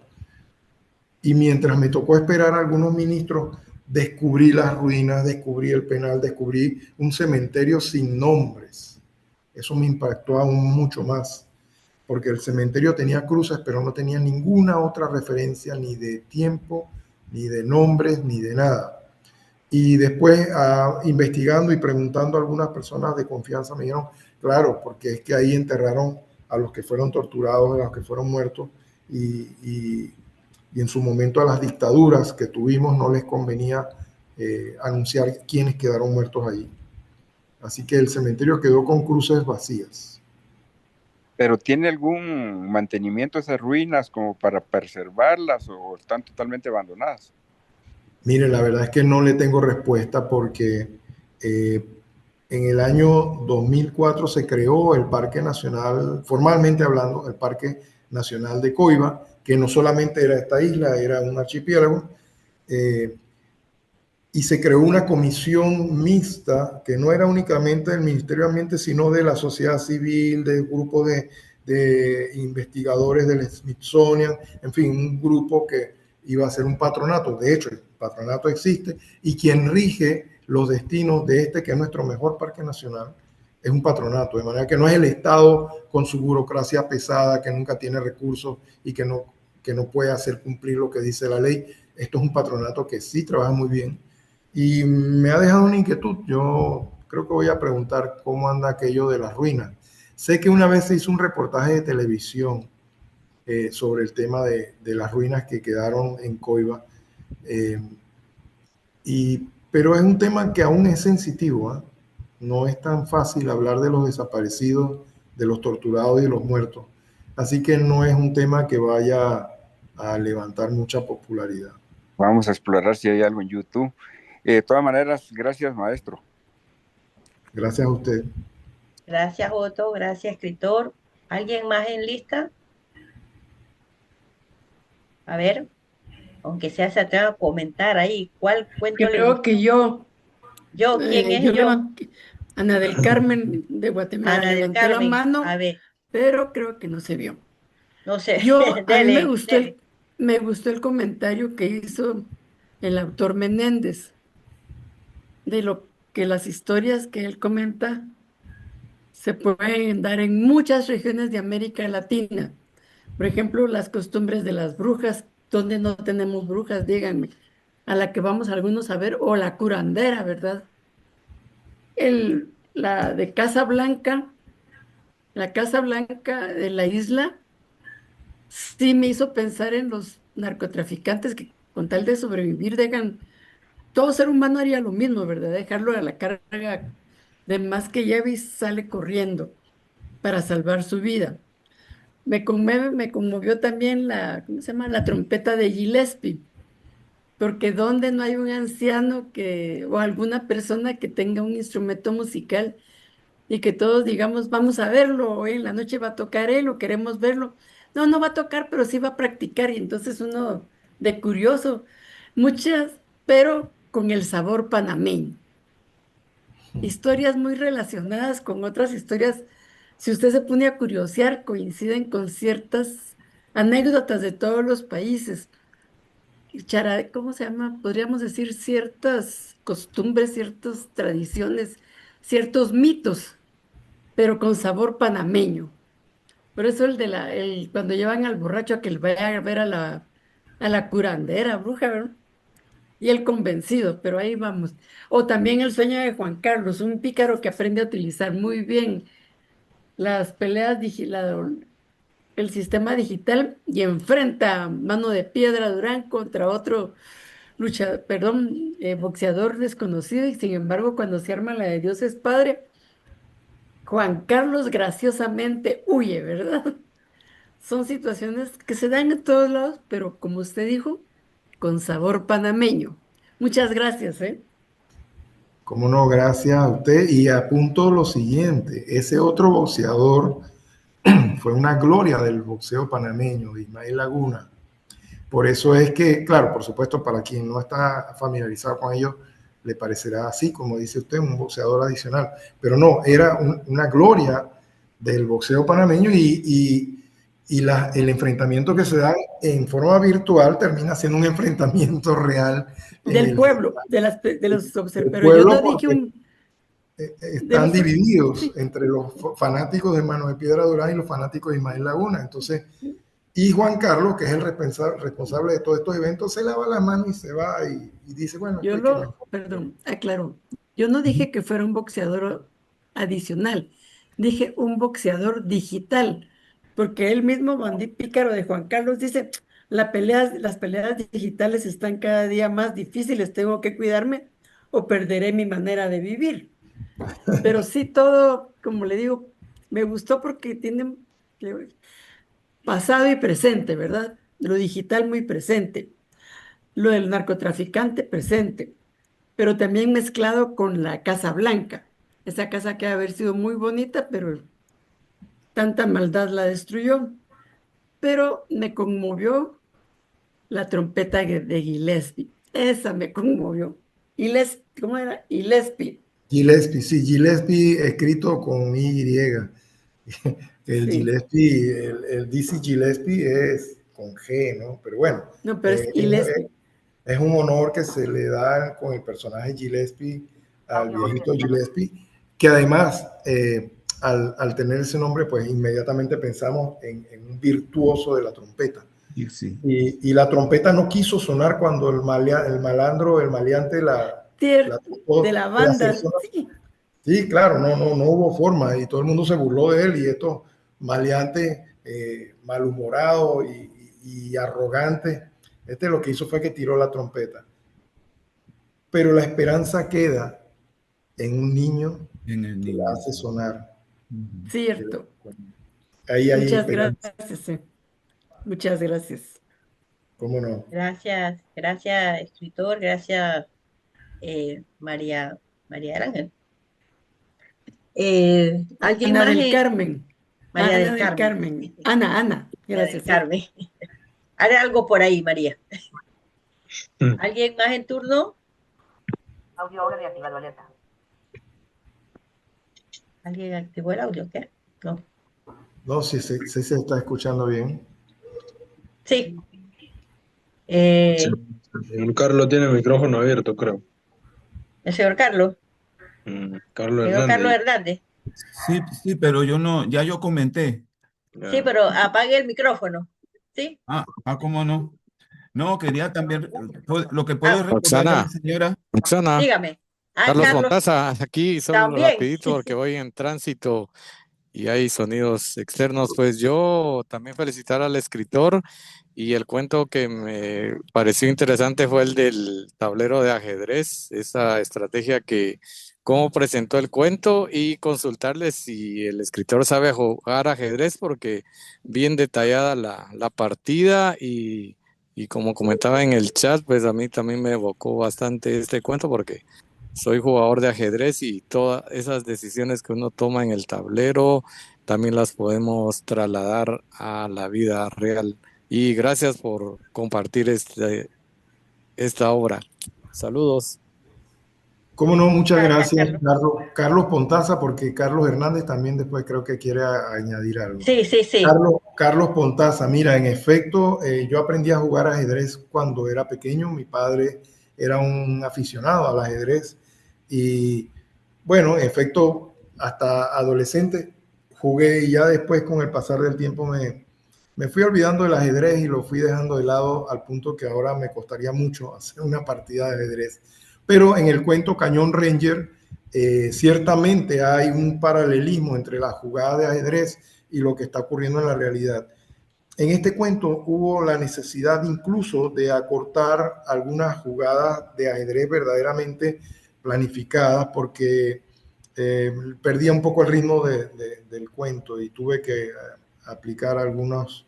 Y mientras me tocó esperar a algunos ministros, descubrí las ruinas, descubrí el penal, descubrí un cementerio sin nombres. Eso me impactó aún mucho más, porque el cementerio tenía cruces, pero no tenía ninguna otra referencia, ni de tiempo, ni de nombres, ni de nada. Y después, investigando y preguntando a algunas personas de confianza, me dijeron, claro, porque es que ahí enterraron a los que fueron torturados, a los que fueron muertos, y en su momento a las dictaduras que tuvimos no les convenía anunciar quiénes quedaron muertos allí. Así que el cementerio quedó con cruces vacías. ¿Pero tiene algún mantenimiento esas ruinas como para preservarlas, o están totalmente abandonadas? Mire, la verdad es que no le tengo respuesta, porque en el año 2004 se creó el Parque Nacional, formalmente hablando, el Parque Nacional de Coiba, que no solamente era esta isla, era un archipiélago, y se creó una comisión mixta que no era únicamente del Ministerio de Ambiente, sino de la sociedad civil, de grupos de investigadores del Smithsonian, en fin, un grupo que iba a ser un patronato. De hecho, el patronato existe y quien rige los destinos de este, que es nuestro mejor parque nacional, es un patronato, de manera que no es el Estado con su burocracia pesada, que nunca tiene recursos y que no puede hacer cumplir lo que dice la ley. Esto es un patronato que sí trabaja muy bien y me ha dejado una inquietud. Yo creo que voy a preguntar cómo anda aquello de las ruinas. Sé que una vez se hizo un reportaje de televisión sobre el tema de las ruinas que quedaron en Coiba, pero es un tema que aún es sensitivo, ¿eh? No es tan fácil hablar de los desaparecidos, de los torturados y de los muertos. Así que no es un tema que vaya a levantar mucha popularidad. Vamos a explorar si hay algo en YouTube. De todas maneras, gracias, maestro. Gracias a usted. Gracias, Otto. Gracias, escritor. ¿Alguien más en lista? A ver, aunque sea se atreva a comentar ahí, ¿cuál cuento le Creo gustó? que yo, ¿Yo? ¿Quién es yo yo? Ana del Carmen de Guatemala Ana del levantó la Carmen. mano, A ver, pero creo que no se vio. no sé. A mí Dele, dele. me gustó el comentario que hizo el autor Menéndez de lo que las historias que él comenta se pueden dar en muchas regiones de América Latina. Por ejemplo, las costumbres de las brujas, donde no tenemos brujas, díganme, a la que vamos algunos a ver, o la curandera, ¿verdad? La de la Casa Blanca de la isla, sí me hizo pensar en los narcotraficantes que con tal de sobrevivir dejan, todo ser humano haría lo mismo, ¿verdad? Dejarlo a la carga de más que lleve y sale corriendo para salvar su vida. Me conmovió también ¿cómo se llama? La trompeta de Gillespie, porque donde no hay un anciano o alguna persona que tenga un instrumento musical y que todos digamos, vamos a verlo, hoy en la noche va a tocar él o queremos verlo. No, no va a tocar, pero sí va a practicar y entonces uno de curioso, muchas, pero con el sabor panameño. Historias muy relacionadas con otras historias. Si usted se pone a curiosear, coinciden con ciertas anécdotas de todos los países. ¿Cómo se llama? Podríamos decir ciertas costumbres, ciertas tradiciones, ciertos mitos, pero con sabor panameño. Por eso cuando llevan al borracho a que le vaya a ver a la curandera, bruja, ¿verdad? Y el convencido, pero ahí vamos. O también el sueño de Juan Carlos, un pícaro que aprende a utilizar muy bien las peleas, el sistema digital y enfrenta a Mano de Piedra Durán contra otro boxeador desconocido y sin embargo cuando se arma la de Dios es Padre, Juan Carlos graciosamente huye, ¿verdad? Son situaciones que se dan en todos lados, pero como usted dijo, con sabor panameño. Muchas gracias, ¿eh? Cómo no, gracias a usted. Y apunto lo siguiente, ese otro boxeador fue una gloria del boxeo panameño, Ismael Laguna. Por eso es que, claro, por supuesto, para quien no está familiarizado con ello, le parecerá así, como dice usted, un boxeador adicional. Pero no, era una gloria del boxeo panameño y el enfrentamiento que se da en forma virtual termina siendo un enfrentamiento real. Del pueblo, de los observadores. Pero yo pueblo no dije están divididos entre los fanáticos de Mano de Piedra Durán y los fanáticos de Ismael Laguna. Entonces, y Juan Carlos, que es el responsable de todos estos eventos, se lava la mano y se va y dice, bueno, perdón, aclaro, yo no dije que fuera un boxeador adicional, dije un boxeador digital, porque él mismo, Bandí Pícaro de Juan Carlos, dice, las peleas digitales están cada día más difíciles, tengo que cuidarme o perderé mi manera de vivir. Pero sí todo, como le digo, me gustó porque tiene pasado y presente, ¿verdad? Lo digital muy presente, lo del narcotraficante presente, pero también mezclado con la Casa Blanca, esa casa que ha haber sido muy bonita, pero tanta maldad la destruyó. Pero me conmovió la trompeta de Gillespie, esa me conmovió. ¿Cómo era? Gillespie. Gillespie, sí, Gillespie escrito con Y. El Sí. Gillespie, el Dizzy Gillespie es con G, ¿no? Pero bueno, No, pero es es, Gillespie. es un honor que se le da con el personaje Gillespie al viejito Gillespie, que además, al tener ese nombre, pues inmediatamente pensamos en un virtuoso de la trompeta. Sí. Y la trompeta no quiso sonar cuando el malandro, el maleante la tocó De la de banda, hacer sonar. sí. Sí, claro, no hubo forma y todo el mundo se burló de él y estos maleantes malhumorados y arrogantes, lo que hizo fue que tiró la trompeta. Pero la esperanza queda en un niño En el que niño. la hace sonar. Cierto. Ahí hay Muchas esperanza. gracias. Muchas gracias. ¿Cómo no? Gracias, gracias, escritor, gracias, María Ángel. ¿Alguien Ana más? del Carmen. María Ana del del Carmen. Carmen. Ana, María del gracias. Carmen. Haré algo por ahí, María. ¿Alguien más en turno? Audio ahora reactivado, alerta. ¿Alguien activó el audio? ¿Qué? No. No, sí se está escuchando bien. Sí. Sí. El Carlos tiene el micrófono abierto, creo. El señor Carlos. Carlos Señor Carlos Hernández. Hernández. Sí, pero ya yo comenté. Sí, pero apague el micrófono. ¿Sí? ¿Cómo no? No, quería también, lo que puedo recordar de la señora. Roxana, Dígame. Carlos Carlos, Montasa, aquí solo también. rapidito porque voy en tránsito y hay sonidos externos. Pues yo también felicitar al escritor y el cuento que me pareció interesante fue el del tablero de ajedrez, esa estrategia cómo presentó el cuento y consultarle si el escritor sabe jugar ajedrez porque bien detallada la partida y como comentaba en el chat, pues a mí también me evocó bastante este cuento porque soy jugador de ajedrez y todas esas decisiones que uno toma en el tablero también las podemos trasladar a la vida real. Y gracias por compartir esta obra. Saludos. Cómo no, muchas Gracias, gracias, Carlos Pontaza, porque Carlos Hernández también después creo que quiere añadir algo. Sí. Carlos Pontaza, mira, en efecto, yo aprendí a jugar ajedrez cuando era pequeño. Mi padre era un aficionado al ajedrez y bueno, en efecto, hasta adolescente jugué y ya después con el pasar del tiempo me fui olvidando del ajedrez y lo fui dejando de lado al punto que ahora me costaría mucho hacer una partida de ajedrez. Pero en el cuento Cañón Ranger, ciertamente hay un paralelismo entre la jugada de ajedrez y lo que está ocurriendo en la realidad. En este cuento hubo la necesidad incluso de acortar algunas jugadas de ajedrez verdaderamente planificadas porque perdía un poco el ritmo del cuento y tuve que aplicar algunos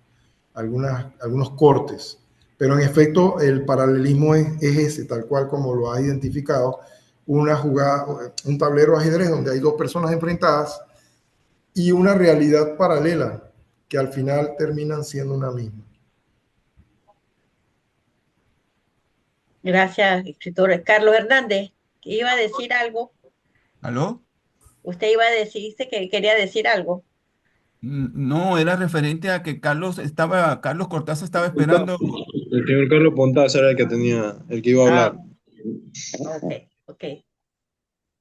cortes. Pero en efecto el paralelismo es ese, tal cual como lo has identificado, una jugada, un tablero de ajedrez donde hay dos personas enfrentadas y una realidad paralela que al final terminan siendo una misma. Gracias, escritor. Carlos Hernández, que iba a decir algo. ¿Aló? Usted iba a decirse que quería decir algo. No, era referente a que Carlos Cortázar estaba esperando. El señor Carlos Pontaza era el que iba a hablar. Ok.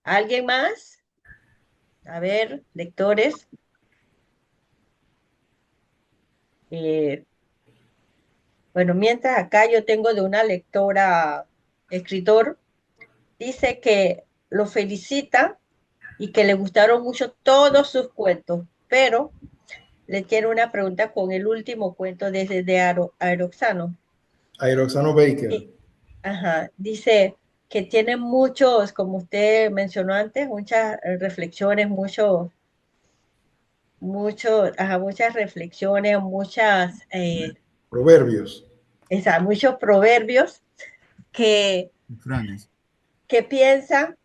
¿Alguien más? A ver, lectores. Bueno, mientras acá yo tengo de una lectora, escritor, dice que lo felicita y que le gustaron mucho todos sus cuentos, pero le tiene una pregunta con el último cuento de Aeroxano. Aeroxano Baker. Dice que tiene muchos, como usted mencionó antes, muchas reflexiones, muchas reflexiones, proverbios. Muchos proverbios que piensan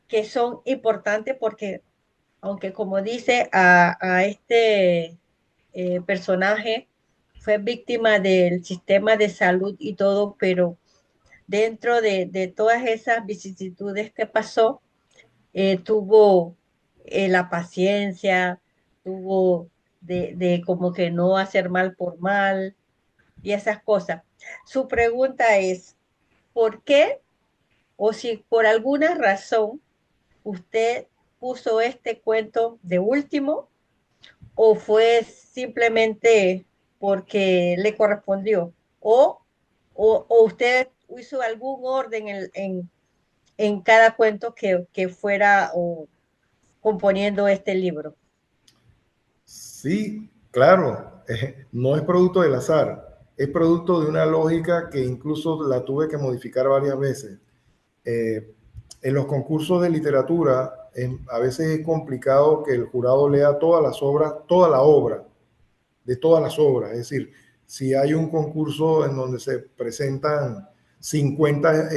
que son importantes porque, aunque como dice a este personaje, fue víctima del sistema de salud y todo, pero dentro de todas esas vicisitudes que pasó, tuvo la paciencia, tuvo de como que no hacer mal por mal y esas cosas. Su pregunta es, ¿por qué o si por alguna razón usted puso este cuento de último o fue simplemente porque le correspondió o usted hizo algún orden en cada cuento que fuera o componiendo este libro? Sí, claro, no es producto del azar, es producto de una lógica que incluso la tuve que modificar varias veces. En los concursos de literatura, a veces es complicado que el jurado lea todas las obras, toda la obra, de todas las obras. Es decir, si hay un concurso en donde se presentan 50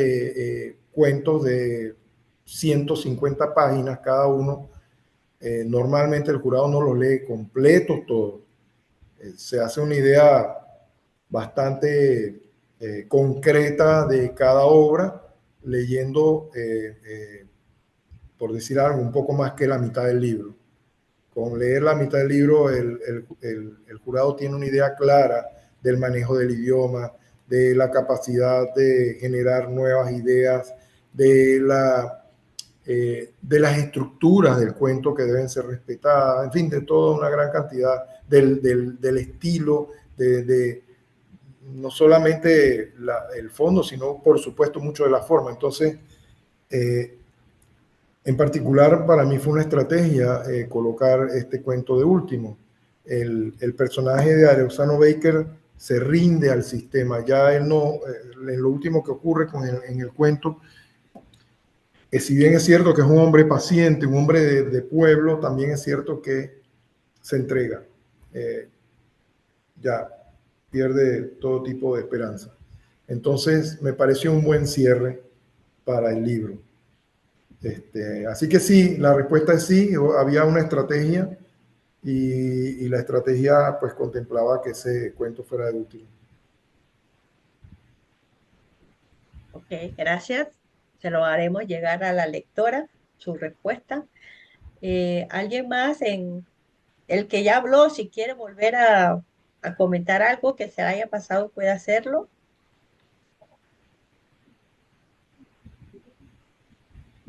cuentos de 150 páginas cada uno, normalmente el jurado no los lee completos todos. Se hace una idea bastante concreta de cada obra, leyendo, por decir algo, un poco más que la mitad del libro. Con leer la mitad del libro, el jurado tiene una idea clara del manejo del idioma, de la capacidad de generar nuevas ideas, de las estructuras del cuento que deben ser respetadas, en fin, de toda una gran cantidad, del estilo, no solamente el fondo, sino por supuesto mucho de la forma. Entonces, en particular para mí fue una estrategia colocar este cuento de último. El personaje de Alexander Baker se rinde al sistema, ya él no, en lo último que ocurre en el cuento, si bien es cierto que es un hombre paciente, un hombre de pueblo, también es cierto que se entrega. Ya pierde todo tipo de esperanza. Entonces, me pareció un buen cierre para el libro. Así que sí, la respuesta es sí, había una estrategia y la estrategia pues contemplaba que ese cuento fuera de útil. Ok, gracias. Se lo haremos llegar a la lectora, su respuesta. ¿Alguien más en el que ya habló, si quiere volver a comentar algo que se haya pasado, puede hacerlo?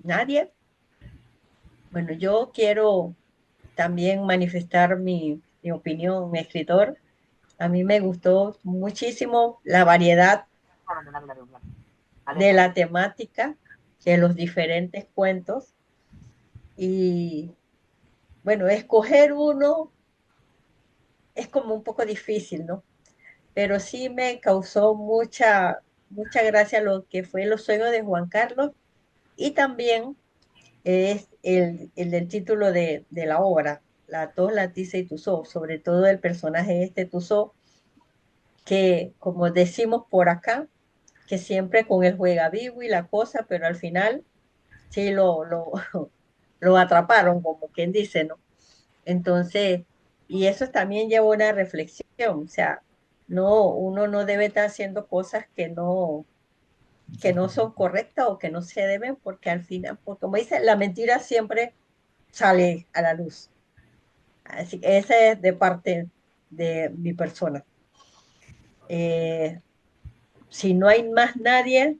¿Nadie? Bueno, yo quiero también manifestar mi opinión, mi escritor. A mí me gustó muchísimo la variedad de la temática de los diferentes cuentos. Y bueno, escoger uno es como un poco difícil, ¿no? Pero sí me causó mucha gracia lo que fue Los sueños de Juan Carlos y también es el del título de la obra, La tos, la tiza y Tuzó, sobre todo el personaje Tuzó, que como decimos por acá, que siempre con el juega vivo y la cosa, pero al final sí lo atraparon, como quien dice, ¿no? Entonces, y eso también lleva una reflexión, o sea, uno no debe estar haciendo cosas que no son correctas o que no se deben, porque al final, porque como dice, la mentira siempre sale a la luz. Así que ese es de parte de mi persona. Si no hay más nadie,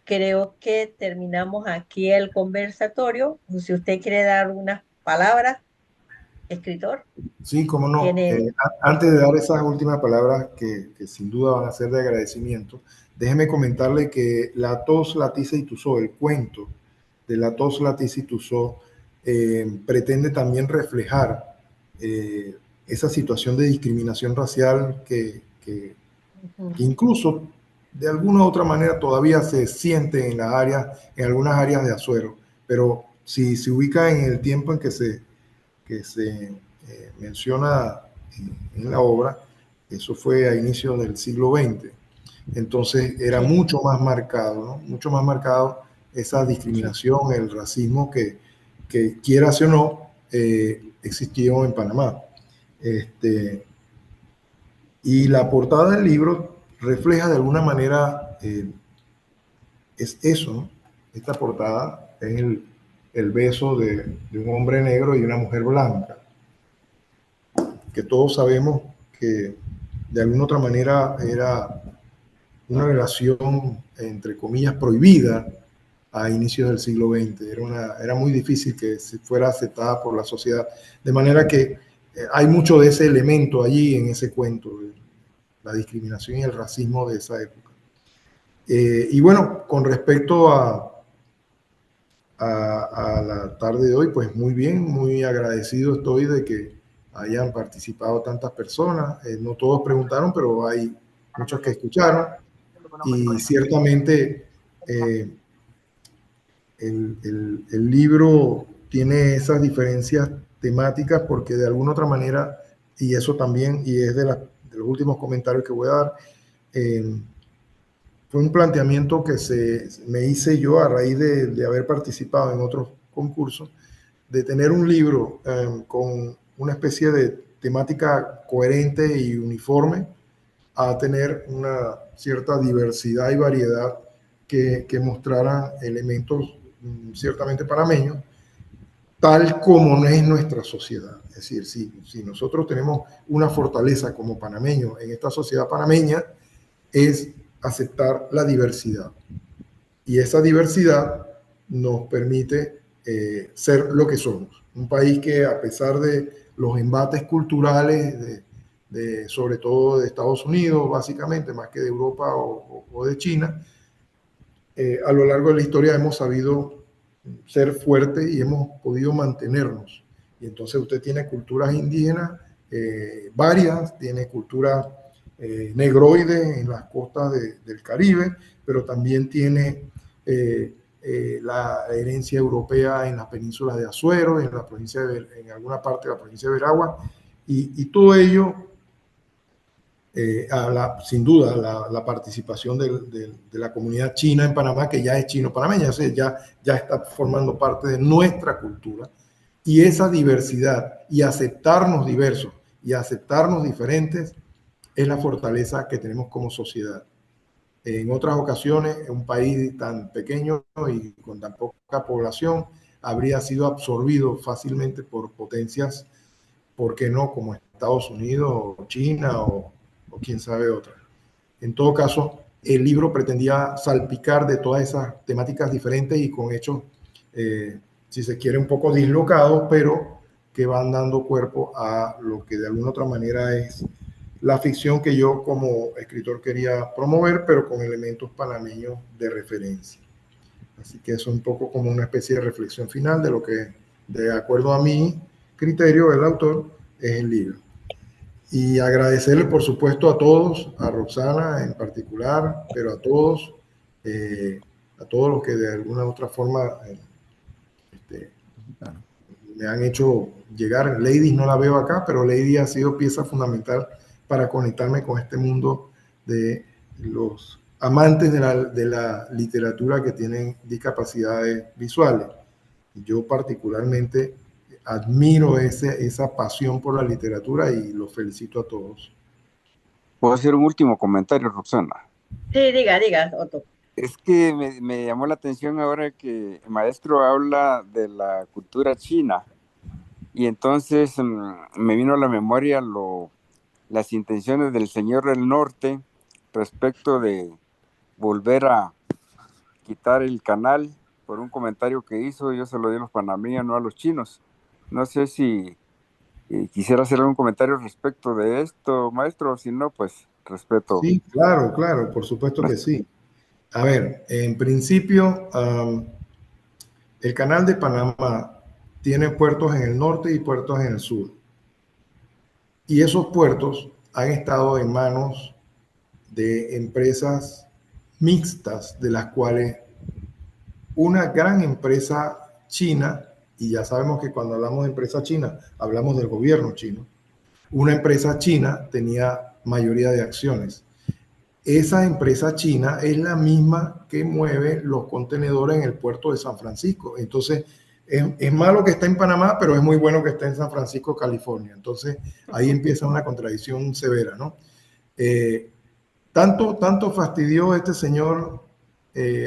creo que terminamos aquí el conversatorio. Si usted quiere dar unas palabras, escritor. Sí, cómo no. Antes de dar esas últimas palabras que sin duda van a ser de agradecimiento, déjeme comentarle que La tos, la tiza y Tuzó, el cuento de La tos, la tiza y Tuzó, pretende también reflejar esa situación de discriminación racial que incluso de alguna u otra manera todavía se siente en algunas áreas de Azuero, pero si se ubica en el tiempo en que se menciona en la obra, eso fue a inicios del siglo XX. Entonces era mucho más marcado, ¿no? Mucho más marcado esa discriminación, el racismo que quieras o no, existió en Panamá. Y la portada del libro refleja de alguna manera es eso, ¿no? Esta portada es el beso de un hombre negro y una mujer blanca, que todos sabemos que de alguna otra manera era una relación, entre comillas, prohibida a inicios del siglo XX. Era muy difícil que se fuera aceptada por la sociedad. De manera que hay mucho de ese elemento allí en ese cuento, la discriminación y el racismo de esa época. Y bueno, con respecto a la tarde de hoy, pues muy bien, muy agradecido estoy de que hayan participado tantas personas. No todos preguntaron, pero hay muchos que escucharon. Y ciertamente el libro tiene esas diferencias temáticas porque de alguna otra manera, y eso también, y es de los últimos comentarios que voy a dar, fue un planteamiento que me hice yo a raíz de haber participado en otros concursos, de tener un libro con una especie de temática coherente y uniforme, a tener una cierta diversidad y variedad que mostraran elementos ciertamente panameños, tal como no es nuestra sociedad. Es decir, si nosotros tenemos una fortaleza como panameños en esta sociedad panameña, es aceptar la diversidad. Y esa diversidad nos permite ser lo que somos. Un país que, a pesar de los embates culturales, sobre todo de Estados Unidos, básicamente, más que de Europa o de China, a lo largo de la historia hemos sabido ser fuertes y hemos podido mantenernos. Y entonces usted tiene culturas indígenas varias, tiene culturas negroides en las costas del Caribe, pero también tiene la herencia europea en las penínsulas de Azuero, en alguna parte de la provincia de Veragua, y todo ello, sin duda, la participación de la comunidad china en Panamá, que ya es chino-panameña, o sea, ya está formando parte de nuestra cultura, y esa diversidad, y aceptarnos diversos, y aceptarnos diferentes, es la fortaleza que tenemos como sociedad. En otras ocasiones, un país tan pequeño y con tan poca población habría sido absorbido fácilmente por potencias, ¿por qué no?, como Estados Unidos o China o quién sabe otra. En todo caso, el libro pretendía salpicar de todas esas temáticas diferentes y con hechos, si se quiere, un poco dislocados, pero que van dando cuerpo a lo que de alguna otra manera es la ficción que yo como escritor quería promover, pero con elementos panameños de referencia. Así que eso es un poco como una especie de reflexión final de lo que, de acuerdo a mi criterio, el autor, es el libro. Y agradecerle, por supuesto, a todos, a Roxana en particular, pero a todos los que de alguna u otra forma me han hecho llegar. Lady no la veo acá, pero Lady ha sido pieza fundamental para conectarme con este mundo de los amantes de la literatura que tienen discapacidades visuales. Yo particularmente admiro esa pasión por la literatura y los felicito a todos. ¿Puedo hacer un último comentario, Roxana? Sí, diga, Otto. Es que me llamó la atención ahora que el maestro habla de la cultura china y entonces me vino a la memoria las intenciones del señor del norte respecto de volver a quitar el canal por un comentario que hizo. Yo se lo di a los panameños, no a los chinos. No sé si quisiera hacer algún comentario respecto de esto, maestro, si no, pues respeto. Sí, claro, por supuesto que sí. A ver, en principio, el canal de Panamá tiene puertos en el norte y puertos en el sur. Y esos puertos han estado en manos de empresas mixtas, de las cuales una gran empresa china, y ya sabemos que cuando hablamos de empresa china, hablamos del gobierno chino, una empresa china tenía mayoría de acciones. Esa empresa china es la misma que mueve los contenedores en el puerto de San Francisco. Entonces, es malo que esté en Panamá, pero es muy bueno que esté en San Francisco, California. Entonces, ahí empieza una contradicción severa, ¿no? Tanto fastidió este señor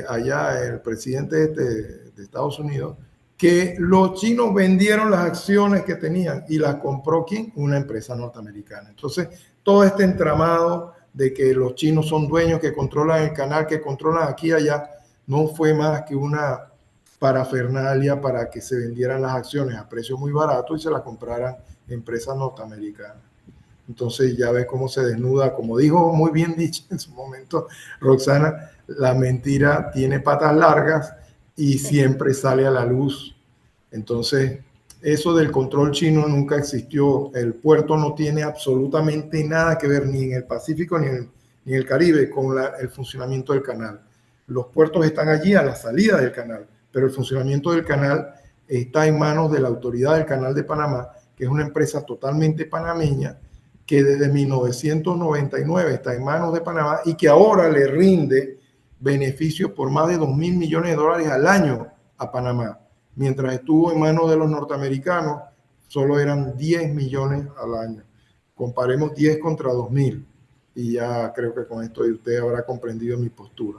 allá, el presidente de Estados Unidos, que los chinos vendieron las acciones que tenían y las compró ¿quién? Una empresa norteamericana. Entonces, todo este entramado de que los chinos son dueños, que controlan el canal, que controlan aquí y allá, no fue más que una parafernalia para que se vendieran las acciones a precio muy barato y se las compraran empresas norteamericanas. Entonces ya ves cómo se desnuda, como dijo muy bien dicho en su momento Roxana, la mentira tiene patas largas y siempre sale a la luz. Entonces, eso del control chino nunca existió. El puerto no tiene absolutamente nada que ver ni en el Pacífico ni en el Caribe con el funcionamiento del canal. Los puertos están allí a la salida del canal, pero el funcionamiento del canal está en manos de la Autoridad del Canal de Panamá, que es una empresa totalmente panameña, que desde 1999 está en manos de Panamá y que ahora le rinde beneficios por más de $2.000 millones al año a Panamá. Mientras estuvo en manos de los norteamericanos, solo eran 10 millones al año. Comparemos 10 contra 2.000 y ya creo que con esto usted habrá comprendido mi postura.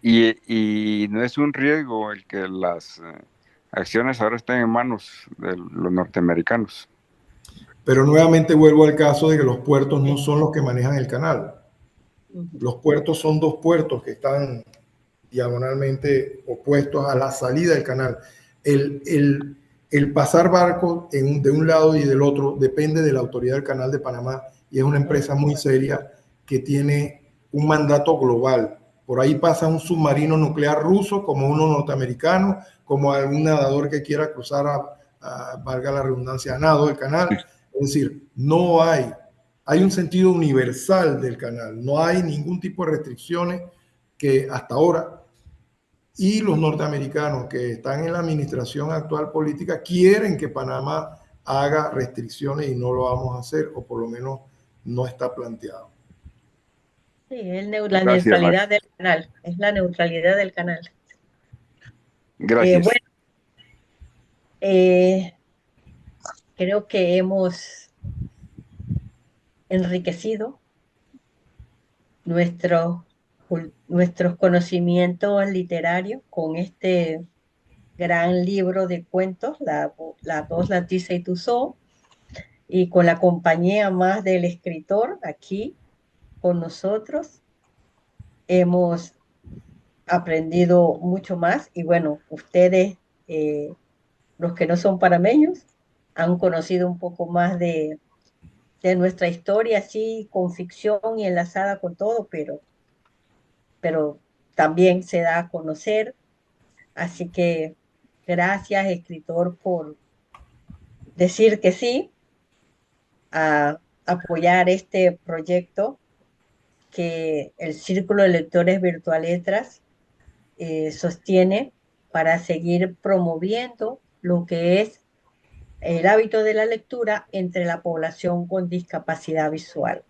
Y no es un riesgo el que las acciones ahora estén en manos de los norteamericanos. Pero nuevamente vuelvo al caso de que los puertos no son los que manejan el canal. Los puertos son dos puertos que están diagonalmente opuestos a la salida del canal. El pasar barcos de un lado y del otro depende de la Autoridad del Canal de Panamá y es una empresa muy seria que tiene un mandato global. Por ahí pasa un submarino nuclear ruso, como uno norteamericano, como algún nadador que quiera cruzar, valga la redundancia, a nado el canal. Es decir, no hay un sentido universal del canal, no hay ningún tipo de restricciones que hasta ahora, y los norteamericanos que están en la administración actual política quieren que Panamá haga restricciones y no lo vamos a hacer, o por lo menos no está planteado. Sí, la neutralidad del canal, es la neutralidad del canal. Gracias. Creo que hemos enriquecido nuestros conocimientos literarios con este gran libro de cuentos, La voz, la tiza y Tuzó, y con la compañía más del escritor aquí con nosotros. Hemos aprendido mucho más y bueno, ustedes, los que no son panameños, han conocido un poco más de nuestra historia, así con ficción y enlazada con todo, pero también se da a conocer. Así que gracias, escritor, por decir que sí a apoyar este proyecto que el Círculo de Lectores Virtualetras sostiene para seguir promoviendo lo que es el hábito de la lectura entre la población con discapacidad visual.